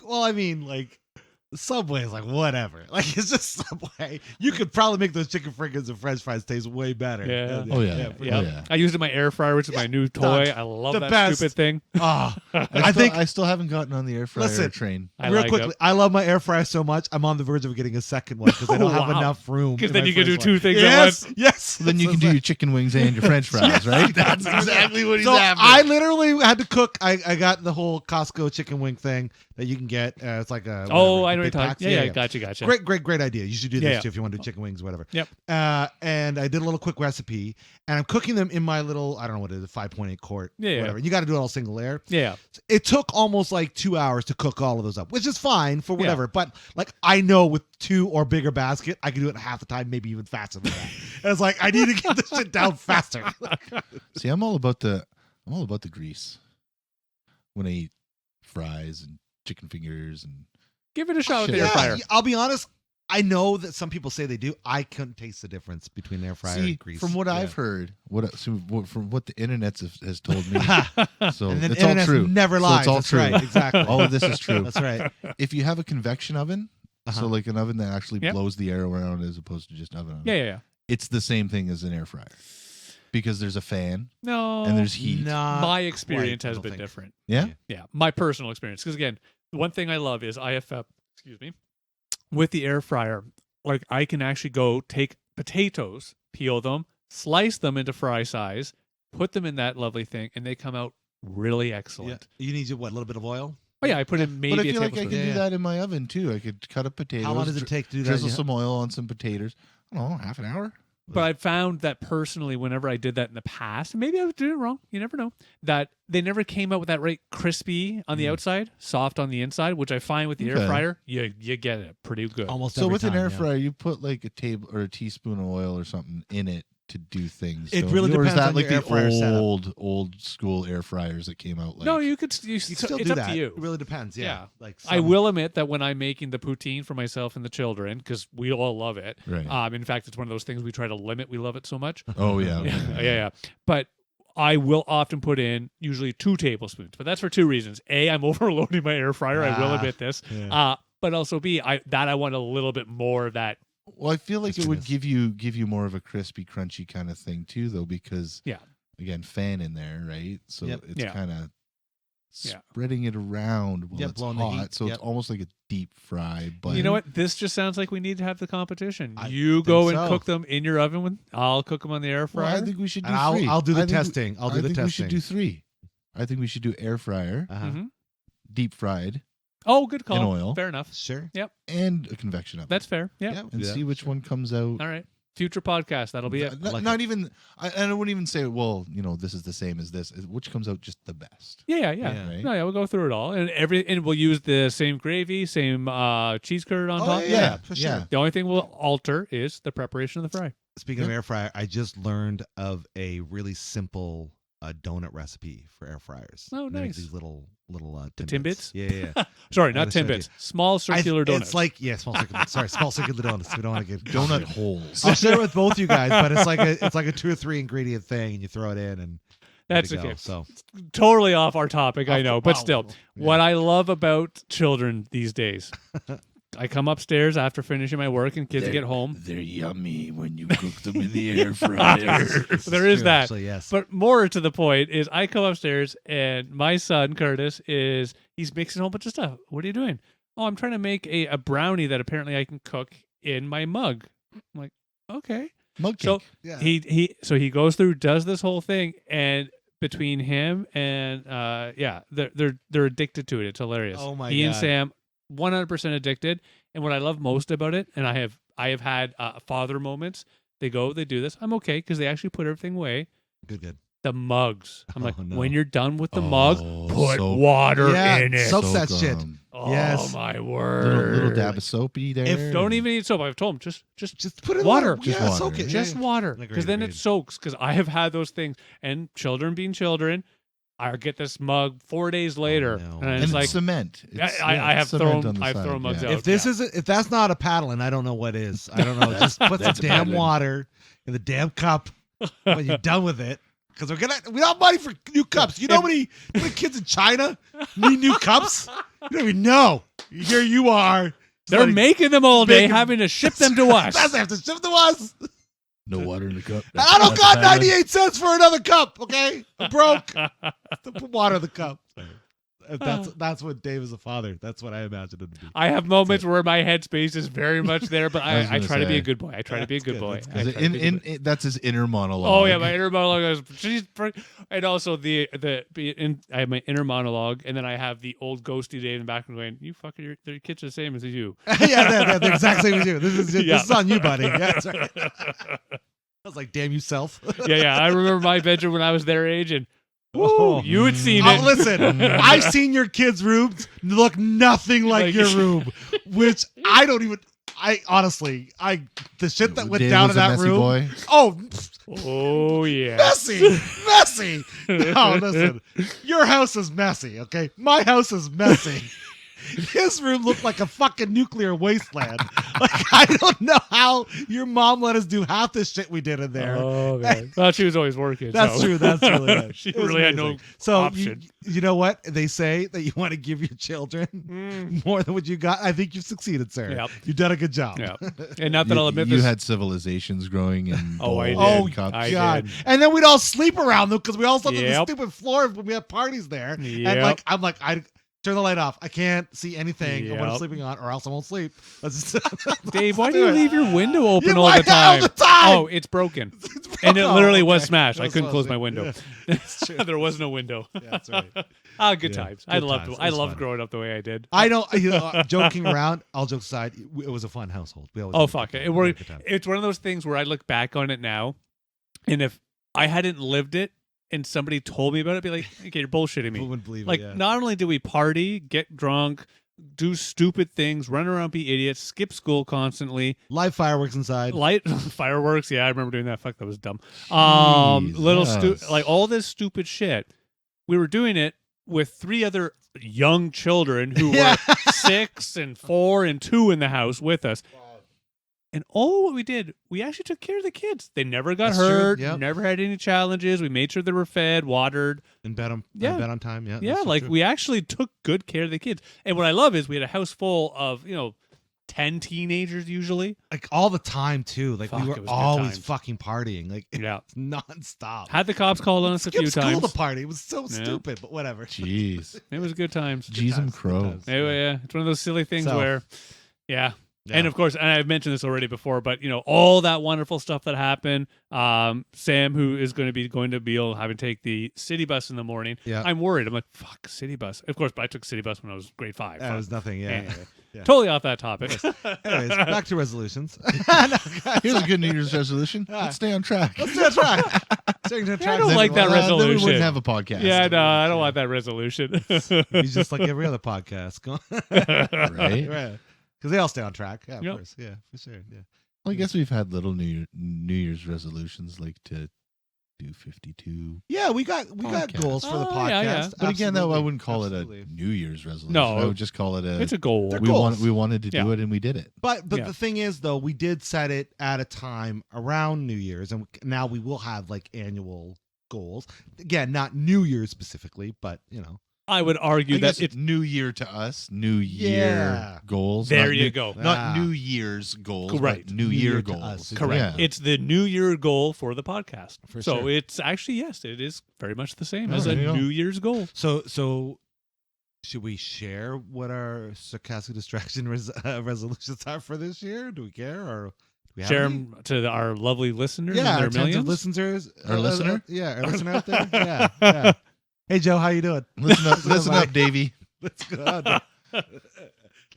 well, I mean, like, Subway is like whatever. Like, it's just Subway. You could probably make those chicken fingers and french fries taste way better. Yeah. Oh, yeah. for Yeah. Oh, sure. yeah. I used it in my air fryer, which is my new toy. I love The that best. stupid thing. Ah, I think I still haven't gotten on the air fryer Listen, train. I real like quickly, it. I love my air fryer so much. I'm on the verge of getting a second one because I don't have Wow. enough room. Because in then my you can do first two one. things at Yes, once. yes. Then you can do your chicken wings and your french fries, right? That's exactly what he's So after. I literally had to cook. I got the whole Costco chicken wing thing that you can get. It's like a Oh, whatever, I know what you're big talking. packs. Yeah, gotcha. Great idea. You should do this Yeah. too if you want to do chicken wings, whatever. Yep. And I did a little quick recipe, and I'm cooking them in my little, I don't know what it is, 5.8 quart, Yeah. whatever. You got to do it all single layer. Yeah. It took almost like 2 hours to cook all of those up, which is fine for whatever. But like, I know with 2 or bigger basket, I can do it half the time, maybe even faster than that. And it's like, I need to get this shit down faster. See, I'm all about the grease when I eat fries and chicken fingers and Give it a shot with the Shit. air fryer. I'll be honest. I know that some people say they do. I couldn't taste the difference between air fryer see and grease. from what Yeah. I've heard, from what the internet has told me. So And then it's all internet true. never So lies. it's all That's true. right. Exactly. All of this is true. That's right. If you have a convection oven, Uh-huh. so like an oven that actually Yep. blows the air around as opposed to just an oven, Yeah. it's the same thing as an air fryer because there's a fan No. and there's heat. Not my experience quite, I has don't been think. different. Yeah, Yeah, my personal experience. Because again, the one thing I love is IFF. Excuse me. With the air fryer, like I can actually go take potatoes, peel them, slice them into fry size, put them in that lovely thing, and they come out really Yeah. excellent. You need what? A little bit of oil. Oh yeah, I put in maybe but I a feel like I tablespoon. could Yeah. do that in my oven too. I could cut up potatoes. How long does it take to do that? Drizzle Yeah. some oil on some potatoes. I don't know, half an hour. But I found that personally, whenever I did that in the past, and maybe I was doing it wrong, you never know, that they never came out with that right crispy on the outside, soft on the inside, which I find with the air Okay. fryer, you get it pretty good. Almost So every with an time, air yeah. fryer, you put like a table or a teaspoon of oil or something in it to do things. It don't really you? Or is depends that on like your air the fryer setup. old school air fryers that came out? Like, No, you could. You still it's do up that. to you. It really depends. Yeah. Yeah. Like I some- will admit that when I'm making the poutine for myself and the children, because we all love it. Right. In fact, it's one of those things we try to limit. We love it so much. Oh yeah. Yeah. But I will often put in usually 2 tablespoons, but that's for 2 reasons. A, I'm overloading my air fryer. I will Ah, admit this. yeah. But also B, I want a little bit more of that. Well, I feel like it would Crispiness. give you more of a crispy, crunchy kind of thing too, though, because Yeah. again, fan in there, right? So Yep. it's Yeah. kind of Yeah. spreading it around while Yep, it's blowing the hot. heat. So Yep. it's almost like a deep fry. But You know what? This just sounds like we need to have the competition. I You think go and so. cook them in your oven. I'll cook them on the air Well, fryer. I think we should do And 3. I'll do I the think testing. I'll do I the think we should testing. do 3. I think we should do air fryer, Uh-huh. Mhm. deep fried, Oh, good call. in oil. Fair enough. Sure. and a convection oven. That's fair. Yeah. Yeah. and Yeah, see which sure. one comes out. All right. Future podcast. That'll be it. Not, like not it. even. I wouldn't even say. Well, this is the same as this. Which comes out just the best. Yeah. Yeah. Right? No, yeah, we'll go through it all, and we'll use the same gravy, same cheese curd on top. yeah, for sure. The only thing we'll alter is the preparation of the fry. Speaking of air fryer, I just learned of a really simple a donut recipe for air fryers. Oh, They make nice. these little Timbits? Yeah. Sorry, I not showed you. Timbits. Small circular donuts. It's like small circular. Sorry, small circular donuts. We don't want to get Donut copyrighted. holes. I'll share it with both you guys, but it's like a 2 or 3 ingredient thing, and you throw it in, and That's good to go. okay. So Totally off our topic, I know, but wow. still, Yeah. what I love about children these days, I come upstairs after finishing my work and kids get home. They're yummy when you cook them in the air fryer. There is True, that. actually, yes. But more to the point is I come upstairs and my son, Curtis, he's mixing a whole bunch of stuff. What are you doing? Oh, I'm trying to make a brownie that apparently I can cook in my mug. I'm like, okay. Mug cake. So Yeah. he goes through, does this whole thing, and between him and they're addicted to it. It's hilarious. Oh my he and God. Sam 100% addicted. And what I love most about it, and I have had father moments. They do this. I'm okay because they actually put everything away. Good. The mugs. I'm like, no. when you're done with the mug, put soak. water Yeah, in it. soak that shit. Oh Yes. my word! Little dab of soapy there. Don't even need soap. I've told him just Put it in water. Just yeah, water. soak it. just yeah. water, Agreed, because then it agreed. soaks. Because I have had those things, and children being children, I get this mug 4 days later, no. and And it's it's like cement. I have cement thrown on the side, mugs yeah. out. If this isn't, if that's not a paddling, I don't know what is. I don't know. Just put some That's a damn paddling. water in the damn cup when you're done with it. Because we don't have money for new cups. You know how many kids in China need new cups? You don't even know. Here you are. they're making them all day, making- having to ship them to us. That's have to ship to us. No water in the cup. And I don't got 98 cents for another cup. Okay, I'm broke. To put water in the cup. That's what Dave is a father. That's what I imagined him to be. I have moments where my headspace is very much there, but I was I gonna try to be say. a good boy. I try to be a That's good good, boy. that's I good. try to be a good boy. That's his inner monologue. Oh yeah, my inner monologue goes, and also I have my inner monologue, and then I have the old ghosty Dave in the background going, "You fucking, your kids are the same as you." Yeah, they're exactly what you. This is Yeah. this is on you, buddy. Yeah, that's right. I was like, damn you self. yeah. I remember my bedroom when I was their age, and Oh. you had seen Oh, it. listen, I've seen your kids' rooms look nothing like your room, which I don't even. I honestly, the shit that went Dave down was in a that messy room. boy. Oh, Oh yeah. messy. No, listen, your house is messy. Okay, my house is messy. His room looked like a fucking nuclear wasteland. Like, I don't know how your mom let us do half the shit we did in there. Oh man. Well, she was always working. That's so. true. That's really good. She It was really had no amazing. So option. you know what they say that you want to give your children more than what you got. I think you've succeeded, sir. Yep. You've done a good job. Yeah. And not that I'll admit You this. had civilizations growing in Oh, I bowls did. and cups. I God. did. And then we'd all sleep around them because we all slept on the Yep. stupid floor when we had parties there. And Yep. I turn the light off. I can't see anything of what I'm Yep. sleeping on, or else I won't sleep. Let's just, Dave, why do you leave your window open You all why the time? all the time? Oh, it's broken. And it literally was smashed. I That's couldn't what close was my it. window. Yeah, it's true. There was no window. Yeah, that's right. Good Yeah, times. good I times. It I was loved fun. growing up the way I did. I know, joking around, all jokes aside, it was a fun household. We always Oh had a fuck good it! time. We had a good time. It's one of those things where I look back on it now, and if I hadn't lived it and somebody told me about it, I'd be like, "Okay, you're bullshitting People me." wouldn't believe Like, it. Yeah. not only did we party, get drunk, do stupid things, run around, be idiots, skip school constantly, Live fireworks inside. light fireworks. Yeah, I remember doing that. Fuck, that was dumb. Jesus. Like all this stupid shit. We were doing it with 3 other young children who Yeah. were 6 and 4 and 2 in the house with us. And all what we did, we actually took care of the kids. They never got That's true, hurt, yep. never had any challenges. We made sure they were fed, watered. And bet on, Yeah. bet on time. Yeah. Yeah, that's so like true. we actually took good care of the kids. And what I love is we had a house full of, 10 teenagers usually. like all the time too. Like Fuck, we it were was good always times. fucking partying. Like Yeah. it's nonstop. Had the cops called on us a Skip few school times. to party. It was so Yeah. stupid, but whatever. Jeez. It was good times. Jeez and times, good crow. times. Anyway, yeah, it's one of those silly things So- where, yeah. Yeah. And of course, and I've mentioned this already before, but all that wonderful stuff that happened. Sam, who is going to be having to take the city bus in the morning. Yeah. I'm worried. I'm like, fuck, city bus. Of course, but I took city bus when I was grade 5. That Fuck. was nothing. Yeah. Anyway. Yeah. Totally off that topic. Anyways, back to resolutions. Here's a good New Year's resolution. Let's stay on track. Let's do a track. Staying on track. I don't like that Then we resolution. wouldn't have a podcast. Yeah, no, I don't want that resolution. He's just like every other podcast. Go Right? right. Because they all stay on track. Yeah, of Yep. course. Yeah, for sure. Yeah. Well, I guess we've had little New Year's resolutions, like to do 52. Yeah, we got Podcast. goals for the Oh, podcast. yeah. But again, though, I Absolutely. wouldn't call Absolutely. it a New Year's resolution. No. I would just call it It's a goal. They're we goals. wanted to do Yeah. it, and we did it. But Yeah. the thing is, though, we did set it at a time around New Year's, and now we will have like annual goals. Again, not New Year's specifically, but I would argue I that guess it's New Year to us, New Year Yeah. goals. there. not You new- go. Not Ah. New Year's goals, Correct. but New New Year Year to goals. us. Correct. Yeah. It's the New Year goal for the podcast. For so sure. it's actually, yes, it is very much the same Oh, as a there you go. New Year's goal. So should we share what our sarcastic distraction resolutions are for this year? Do we care, or do we have Share any? them to our lovely listeners Yeah, and their our tens of millions. listeners. Our listener? Yeah, our listener out there. Yeah, yeah. Hey, Joe, how you doing? Listen up, Davey. That's good.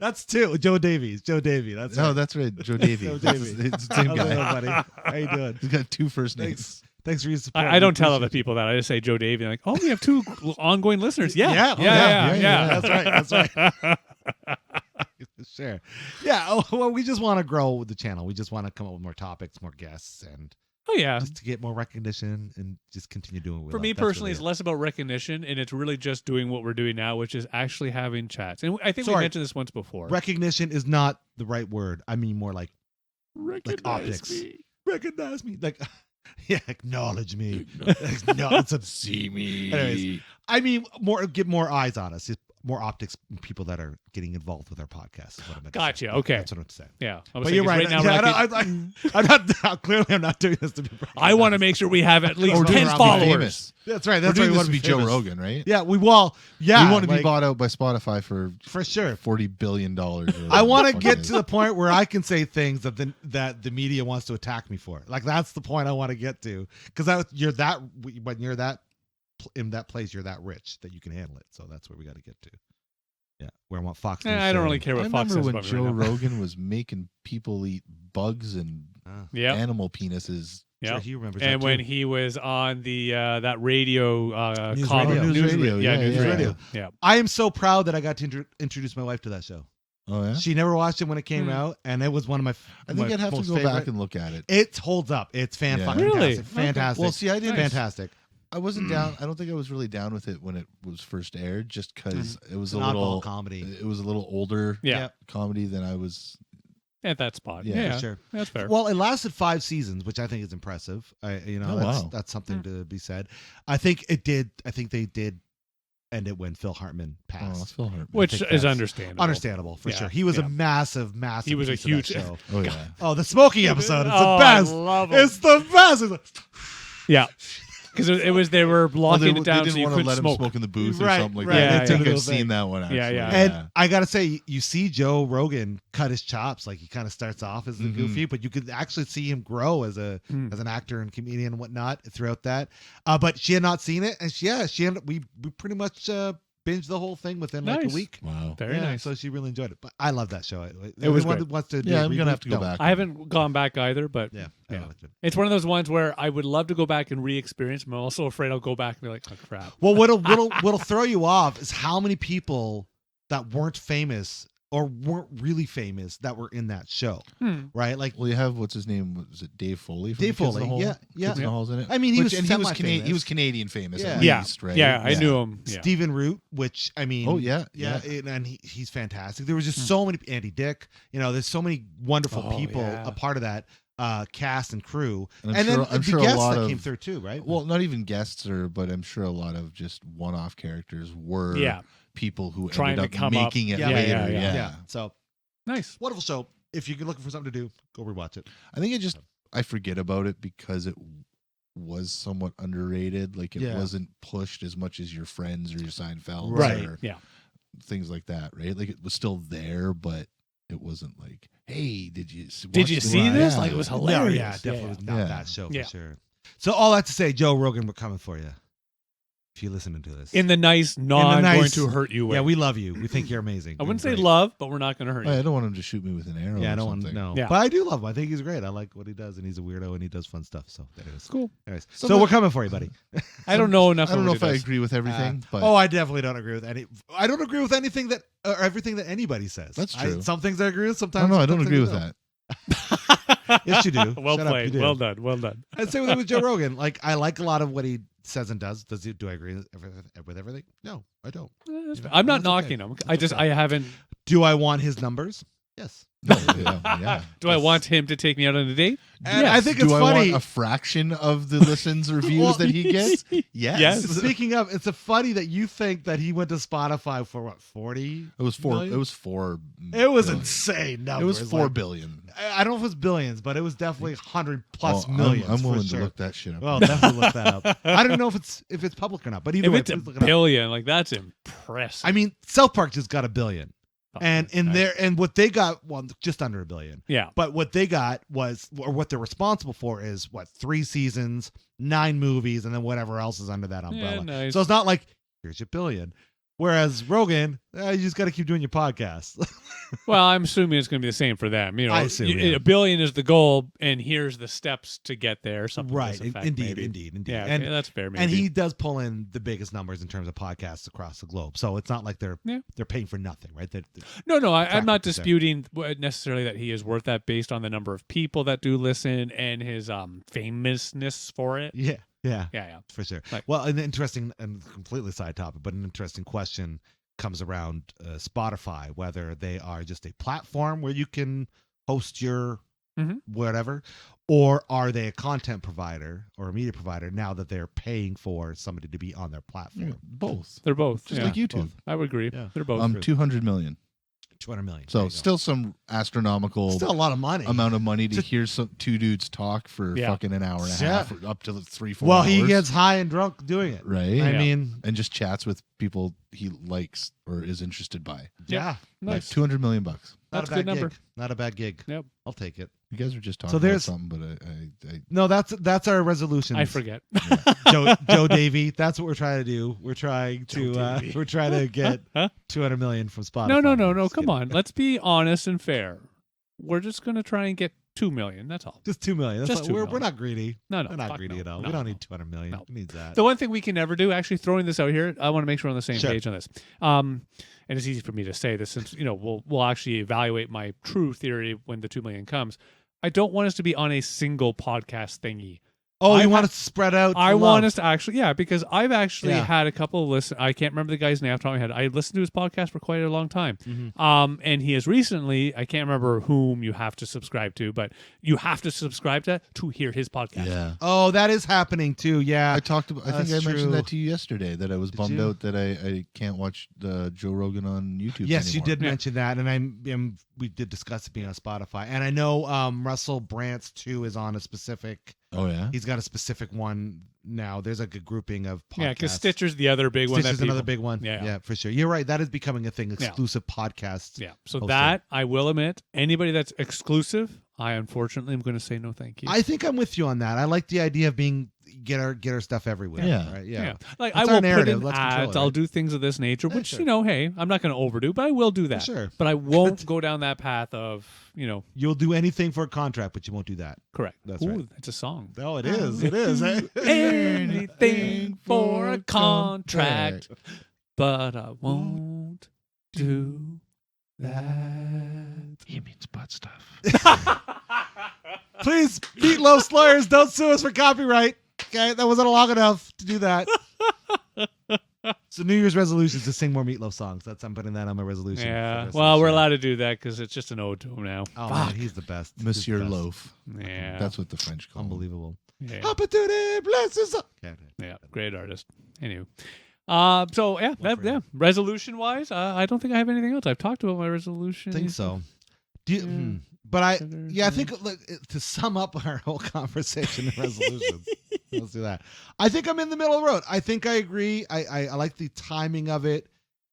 That's two. Joe Davies. Joe Davy. That's No, right. that's right. Joe Davey. Joe Davey. It's the same How's it guy. going, buddy? How you doing? He's got two first names. Thanks for your support. I don't We tell other appreciate people that. I just say Joe Davey. Like, oh, we have two ongoing listeners. it. Yeah. Yeah, Yeah. yeah. That's right. Sure. Yeah. Oh, well, we just want to grow the channel. We just want to come up with more topics, more guests, and Oh, yeah. just to get more recognition and just continue doing what we For love. me That's personally, really it's it. less about recognition, and it's really just doing what we're doing now, which is actually having chats. And I think we Sorry. mentioned this once before. Recognition is not the right word. I mean more like optics. me. Recognize me. Like, yeah, acknowledge me. No, it's a See me. Anyways. I mean, get more eyes on us. Just more optics, people that are getting involved with our podcast. Is what I'm gonna Gotcha. say. Okay. That's what I'm saying. Yeah. I was But saying, you're 'cause right. now Yeah, we're like, I'm not. Clearly, I'm not doing this to be. I want to make sure we have at least We're doing 10 this to be followers. famous. That's right. We're That's doing right. this to be Joe Rogan, right? Yeah, we will. Yeah, we want to be like, bought out by Spotify for sure. $40 billion. I want to get to the point where I can say things that the media wants to attack me for. Like that's the point I want to get to, because when you're that in that place, you're that rich that you can handle it. So that's where we got to get to. Yeah, where I want Fox. News I don't really saying, care I what Fox remember says when about me Joe right now. Rogan was making people eat bugs and Yeah. animal penises. Yeah. Sure, he remembers And that when too. he was on the that radio News comedy- radio. News radio, yeah, yeah, news yeah. radio. Yeah. I am so proud that I got to introduce my wife to that show. Oh yeah. She never watched it when it came out, and it was one of my. I think I'd have to most go favorite. back and look at it. It holds up. It's Yeah. fucking Really? fantastic. Fantastic. Well, see, I didn't. fantastic. I wasn't down. I don't think I was really down with it when it was first aired, just because it was It's a an oddball little comedy. It was a little older Yeah. comedy than I was. At that spot. Yeah, Yeah. for sure. That's fair. Well, it lasted 5 seasons, which I think is impressive. Oh, that's wow. that's something to be said. I think it did. I think they did end it when Phil Hartman Oh, passed. Phil Hartman. Which think is that's understandable. Understandable for Yeah, sure. He was yeah. a massive. He was a piece of that huge- show. Oh yeah. Oh, the smoking episode is Oh, the I best. love 'em. It's the best. It's like, Yeah. Because it was they were locking it down they so didn't you want to couldn't let him smoke. smoke in the booth Right, or something like right. that. Yeah, I think yeah. I've seen that one. Actually. yeah. And I gotta say, you see Joe Rogan cut his chops. Like he kind of starts off as the Mhm. goofy, but you could actually see him grow as as an actor and comedian and whatnot throughout that. But she had not seen it, and she ended. We pretty much binged the whole thing within like a Nice. week. Wow. Very Yeah, nice. So she really enjoyed it. But I love that show. It was Anyone good. that wants to do Yeah, a I'm gonna reboot, have to go don't. back. I haven't gone back either, but Yeah, Yeah. I liked it. it's one of those ones where I would love to go back and re-experience, but I'm also afraid I'll go back and be like, oh crap. Well, what'll throw you off is how many people that weren't famous or weren't really famous that were in that show, right? Like Well, you have what's his name? Was it Dave Foley? From Dave Kids in the Foley, Hall? yeah, yeah. Kids in the Hall's in it. I mean, he was and he was semi-famous. He was Canadian famous at Yeah. least, right? Yeah, I knew him. Yeah. Stephen Root, which I mean, Oh yeah, yeah, and he's fantastic. There was just so many. Andy Dick, there's so many wonderful Oh, people yeah. a part of that cast and crew, And and, I'm sure- then I'm the sure a guests lot that of- came through too, right? Well, not even guests, but I'm sure a lot of just one-off characters were Yeah. people who Trying ended to up come up. making it Yeah, later. yeah. So Nice. wonderful show. If you're looking for something to do, go rewatch it. I think I forget about it because it was somewhat underrated. Like it Yeah. wasn't pushed as much as your Friends or your Seinfeld Right. or Yeah. things like that, right? Like it was still there, but it wasn't like, hey, did you you watch see this? Yeah. Like, it was No, hilarious. yeah, definitely was not Yeah. that show Yeah. for sure. So all that to say, Joe Rogan, we're coming for you. If you're listening to this, In the nice, not nice- going to hurt you way. yeah, we love you. We think you're amazing. I wouldn't You're say great. love, but we're not going to hurt Oh, you. I don't want him to shoot me with an arrow. Yeah, I or don't want to something. know. Yeah. But I do love him. I think he's great. I like what he does, and he's a weirdo, and he does fun stuff. So there it is. Cool. Anyways, So so what- we're coming for you, buddy. I don't know enough. I don't of know what if he I does. agree with everything, but Oh, I definitely don't agree with any. I don't agree with anything that or everything that anybody says. That's true. Some things I agree with. I Sometimes don't know. I don't some agree things with that. Yes, you do. Well Shut up, played. you do. Well done. Well done. I'd say with Joe Rogan. Like, I like a lot of what he says and does. Do I agree with everything? No, I don't. I'm not That's okay. knocking him. That's okay. I haven't. Do I want his numbers? Yes. Yeah. Do I want him to take me out on a date? And I think it's Do I funny. want a fraction of the listens or views that he gets? Yes. Yes. Speaking of, it's a funny that you think that he went to Spotify for what, 40? It was four. million? It was 4. It was billion. insane. It Numbers. was 4 like, billion. I don't know if it was billions, but it was definitely 100 plus Well, millions. I'm willing for sure. to look that shit up. Well, definitely look that up. I don't know if it's public or not, but either If way, it's a please look it up. billion, like that's impressive. I mean, South Park just got $1 billion, Oh, and in nice. there, and what they got, well, just under $1 billion. Yeah. But what they got was, or what they're responsible for, is what, 3 seasons, 9 movies, and then whatever else is under that umbrella. nice. So it's not like here's your $1 billion. Whereas Rogan, you just got to keep doing your podcast. Well, I'm assuming it's going to be the same for them. You know, I assume, yeah. $1 billion is the goal, and here's the steps to get there. Something to Right. this effect, Indeed. maybe. Indeed. Yeah, and okay, that's fair. Maybe. and he does pull in the biggest numbers in terms of podcasts across the globe. So it's not like they're paying for nothing, right? No, I'm not Traffic is there. disputing necessarily that he is worth that based on the number of people that do listen and his famousness for it. Yeah. Yeah. For sure. Like- Well, an interesting and completely side topic, but an interesting question comes around Spotify, whether they are just a platform where you can host your whatever, or are they a content provider or a media provider now that they're paying for somebody to be on their platform? Both. They're both. Just yeah. like YouTube. Both. I would agree. Yeah. They're both. 200 million. 200 million. There So you go. still some astronomical still a lot of money. amount of money to Just- hear some 2 dudes talk for Yeah. fucking an hour and a Yeah. half, or up to 3-4 Well, hours. he gets high and drunk doing it. right. I Yeah. mean, And just chats with people he likes or is interested by. yeah. Like Nice. $200 million bucks. Not That's a a bad good number. gig. Not a bad gig. Yep. I'll take it. You guys were just talking So about there's- something, but I No, that's our resolution. I forget. Joe Davey. That's what we're trying to do. We're trying to get Huh? 200 million from Spotify. No. Just Come kidding. on. Let's be honest and fair. We're just going to try and get 2 million. That's all. Just 2 million. That's Just not, 2 we're million. not greedy. No. We're not fuck greedy no. at all. No, We don't no. need 200 million. No. Who needs that? The one thing we can never do, actually throwing this out here, I want to make sure we're on the same Sure. page on this. And it's easy for me to say this since, we'll actually evaluate my true theory when the 2 million comes. I don't want us to be on a single podcast thingy. Oh, I you want ha- to spread out? I the want love. us to actually, because I've actually Yeah. had a couple of listen. I can't remember the guy's name off the top of my head. I listened to his podcast for quite a long time. Mhm. And he has recently, I can't remember whom you have to subscribe to, but you have to subscribe to hear his podcast. yeah. Oh, that is happening too. Yeah. I talked about. I think I That's mentioned true. that to you yesterday. That I was Did bummed you? out that I can't watch the Joe Rogan on YouTube. Yes, you anymore. did Yeah. mention that, and we did discuss it being on Spotify. And I know Russell Brandt's too is on a specific. Oh yeah. He's got a specific one now. There's like a grouping of podcasts. Yeah, because Stitcher's the other big one. Stitcher's that another people- big one. Yeah. Yeah, for sure. You're right. That is becoming a thing. Yeah. Exclusive podcasts. Yeah. So Hosted. that, I will admit, anybody that's exclusive, I unfortunately am going to say no thank you. I think I'm with you on that. I like the idea of being get our stuff everywhere. Yeah. Right. Yeah. Like That's I our will narrative. put in Let's control ads. it, I'll right? do things of this nature, Yeah, which sure. hey, I'm not going to overdo, but I will do that. Sure. But I won't go down that path of You'll do anything for a contract, but you won't do that. correct. That's Ooh, right. it's a song. Oh, it is. It is. Anything for a contract, but I won't do that. He means butt stuff. Please, Meatloaf lawyers, don't sue us for copyright. Okay, that wasn't long enough to do that. So New Year's resolution is to sing more Meatloaf songs. I'm putting that on my resolution. for the Yeah. rest of Well, the we're show. allowed to do that because it's just an ode to him now. Oh man, he's the best. He's the Monsieur best. Loaf. Yeah. That's what the French call him. Unbelievable. Yeah. Opportunity blesses. Okay. Yeah, great artist. Anyway, so yeah, for him. resolution wise, I don't think I have anything else. I've talked about my resolution. I think so. Do you, Yeah. But I Sugar, think like, to sum up our whole conversation and resolutions, let's do that. I think I'm in the middle of the road. I think I agree. I like the timing of it,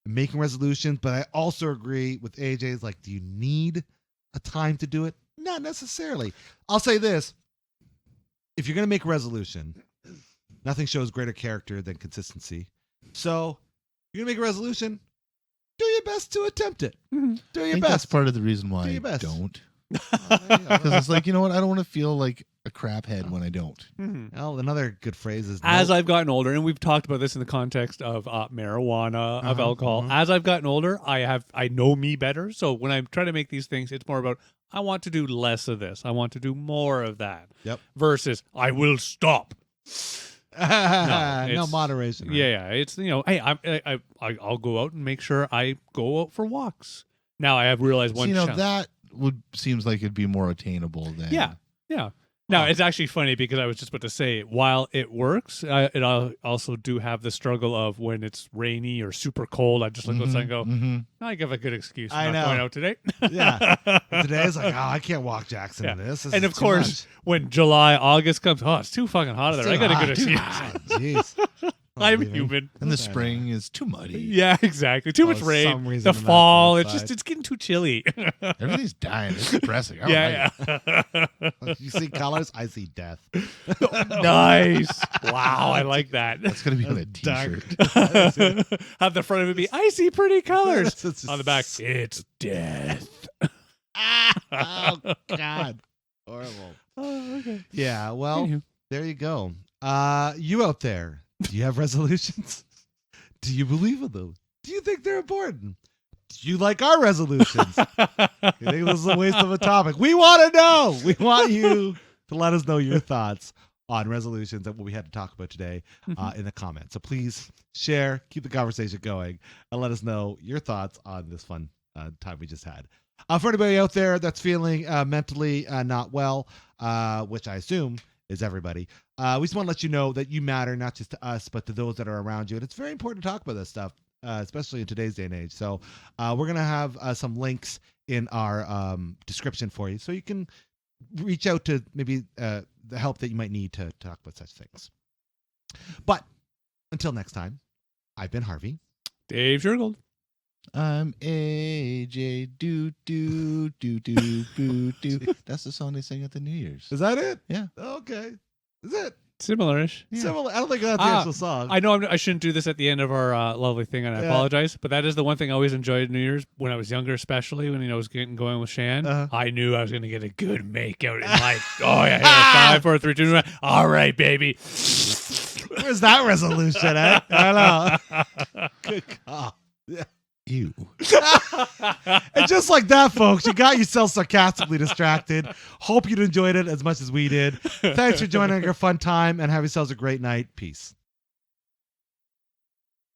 making resolutions, but I also agree with AJ's like, do you need a time to do it? Not necessarily. I'll say this. If you're going to make a resolution, nothing shows greater character than consistency. So you're going to make a resolution, do your best to attempt it. Mhm. Do I your think that's best. part of the reason why Do I your best. don't. There you go. Because it's like, you know what? I don't want to feel like a crap head when I don't. Mm-hmm. Well, another good phrase is as I've gotten older, and we've talked about this in the context of marijuana, of alcohol. As I've gotten older, I know me better. So when I'm trying to make these things, it's more about I want to do less of this. I want to do more of that. Yep. Versus I will stop. No moderation. Right? Yeah. It's hey, I'll go out and make sure I go out for walks. Now I have realized one. That seems like it'd be more attainable than. Yeah. Now, it's actually funny because I was just about to say, while it works, it also do have the struggle of when it's rainy or super cold, I just look outside and go, I give a good excuse for not going out today. Yeah. Today's like, I can't walk Jackson in this. And of course, when July, August comes, it's too fucking hot out there. I got a good excuse. Jeez. I'm human. And the spring is too muddy. Yeah, exactly. Too much rain. The fall, it's getting too chilly. Everything's dying. It's depressing. Yeah. You see colors, I see death. Nice. Wow, I like that. That's going to be on a t-shirt. Have the front of it be, I see pretty colors. On the back, it's death. Oh, God. Horrible. Oh, okay. Yeah, well, there you go. You out there. Do you have resolutions? Do you believe in them? Do you think they're important? Do you like our resolutions? You think this is a waste of a topic? We want to know. We want you to let us know your thoughts on resolutions and what we had to talk about today in the comments. So please share, keep the conversation going, and let us know your thoughts on this fun time we just had. For anybody out there that's feeling mentally not well, which I assume is everybody. We just want to let you know that you matter, not just to us, but to those that are around you. And it's very important to talk about this stuff, especially in today's day and age. So we're going to have some links in our description for you so you can reach out to maybe the help that you might need to talk about such things. But until next time, I've been Harvey. Dave Shergold. I'm AJ. Do, do, do, do, boo, do. That's the song they sing at the New Year's. Is that it? Yeah. Okay. Is it? Similar-ish. Yeah. Similar. I don't think that's the actual song. I know I shouldn't do this at the end of our lovely thing, and I apologize, but that is the one thing I always enjoyed New Year's when I was younger, especially when I was getting going with Shan. I knew I was going to get a good make-out in life. Oh, yeah. 5, 4, 3, 2, 1. All right, baby. Where's that resolution, eh? I know. Good God. Yeah. Ew. And just like that, folks, you got yourself sarcastically distracted. Hope you enjoyed it as much as we did. Thanks for joining our fun time and have yourselves a great night. Peace.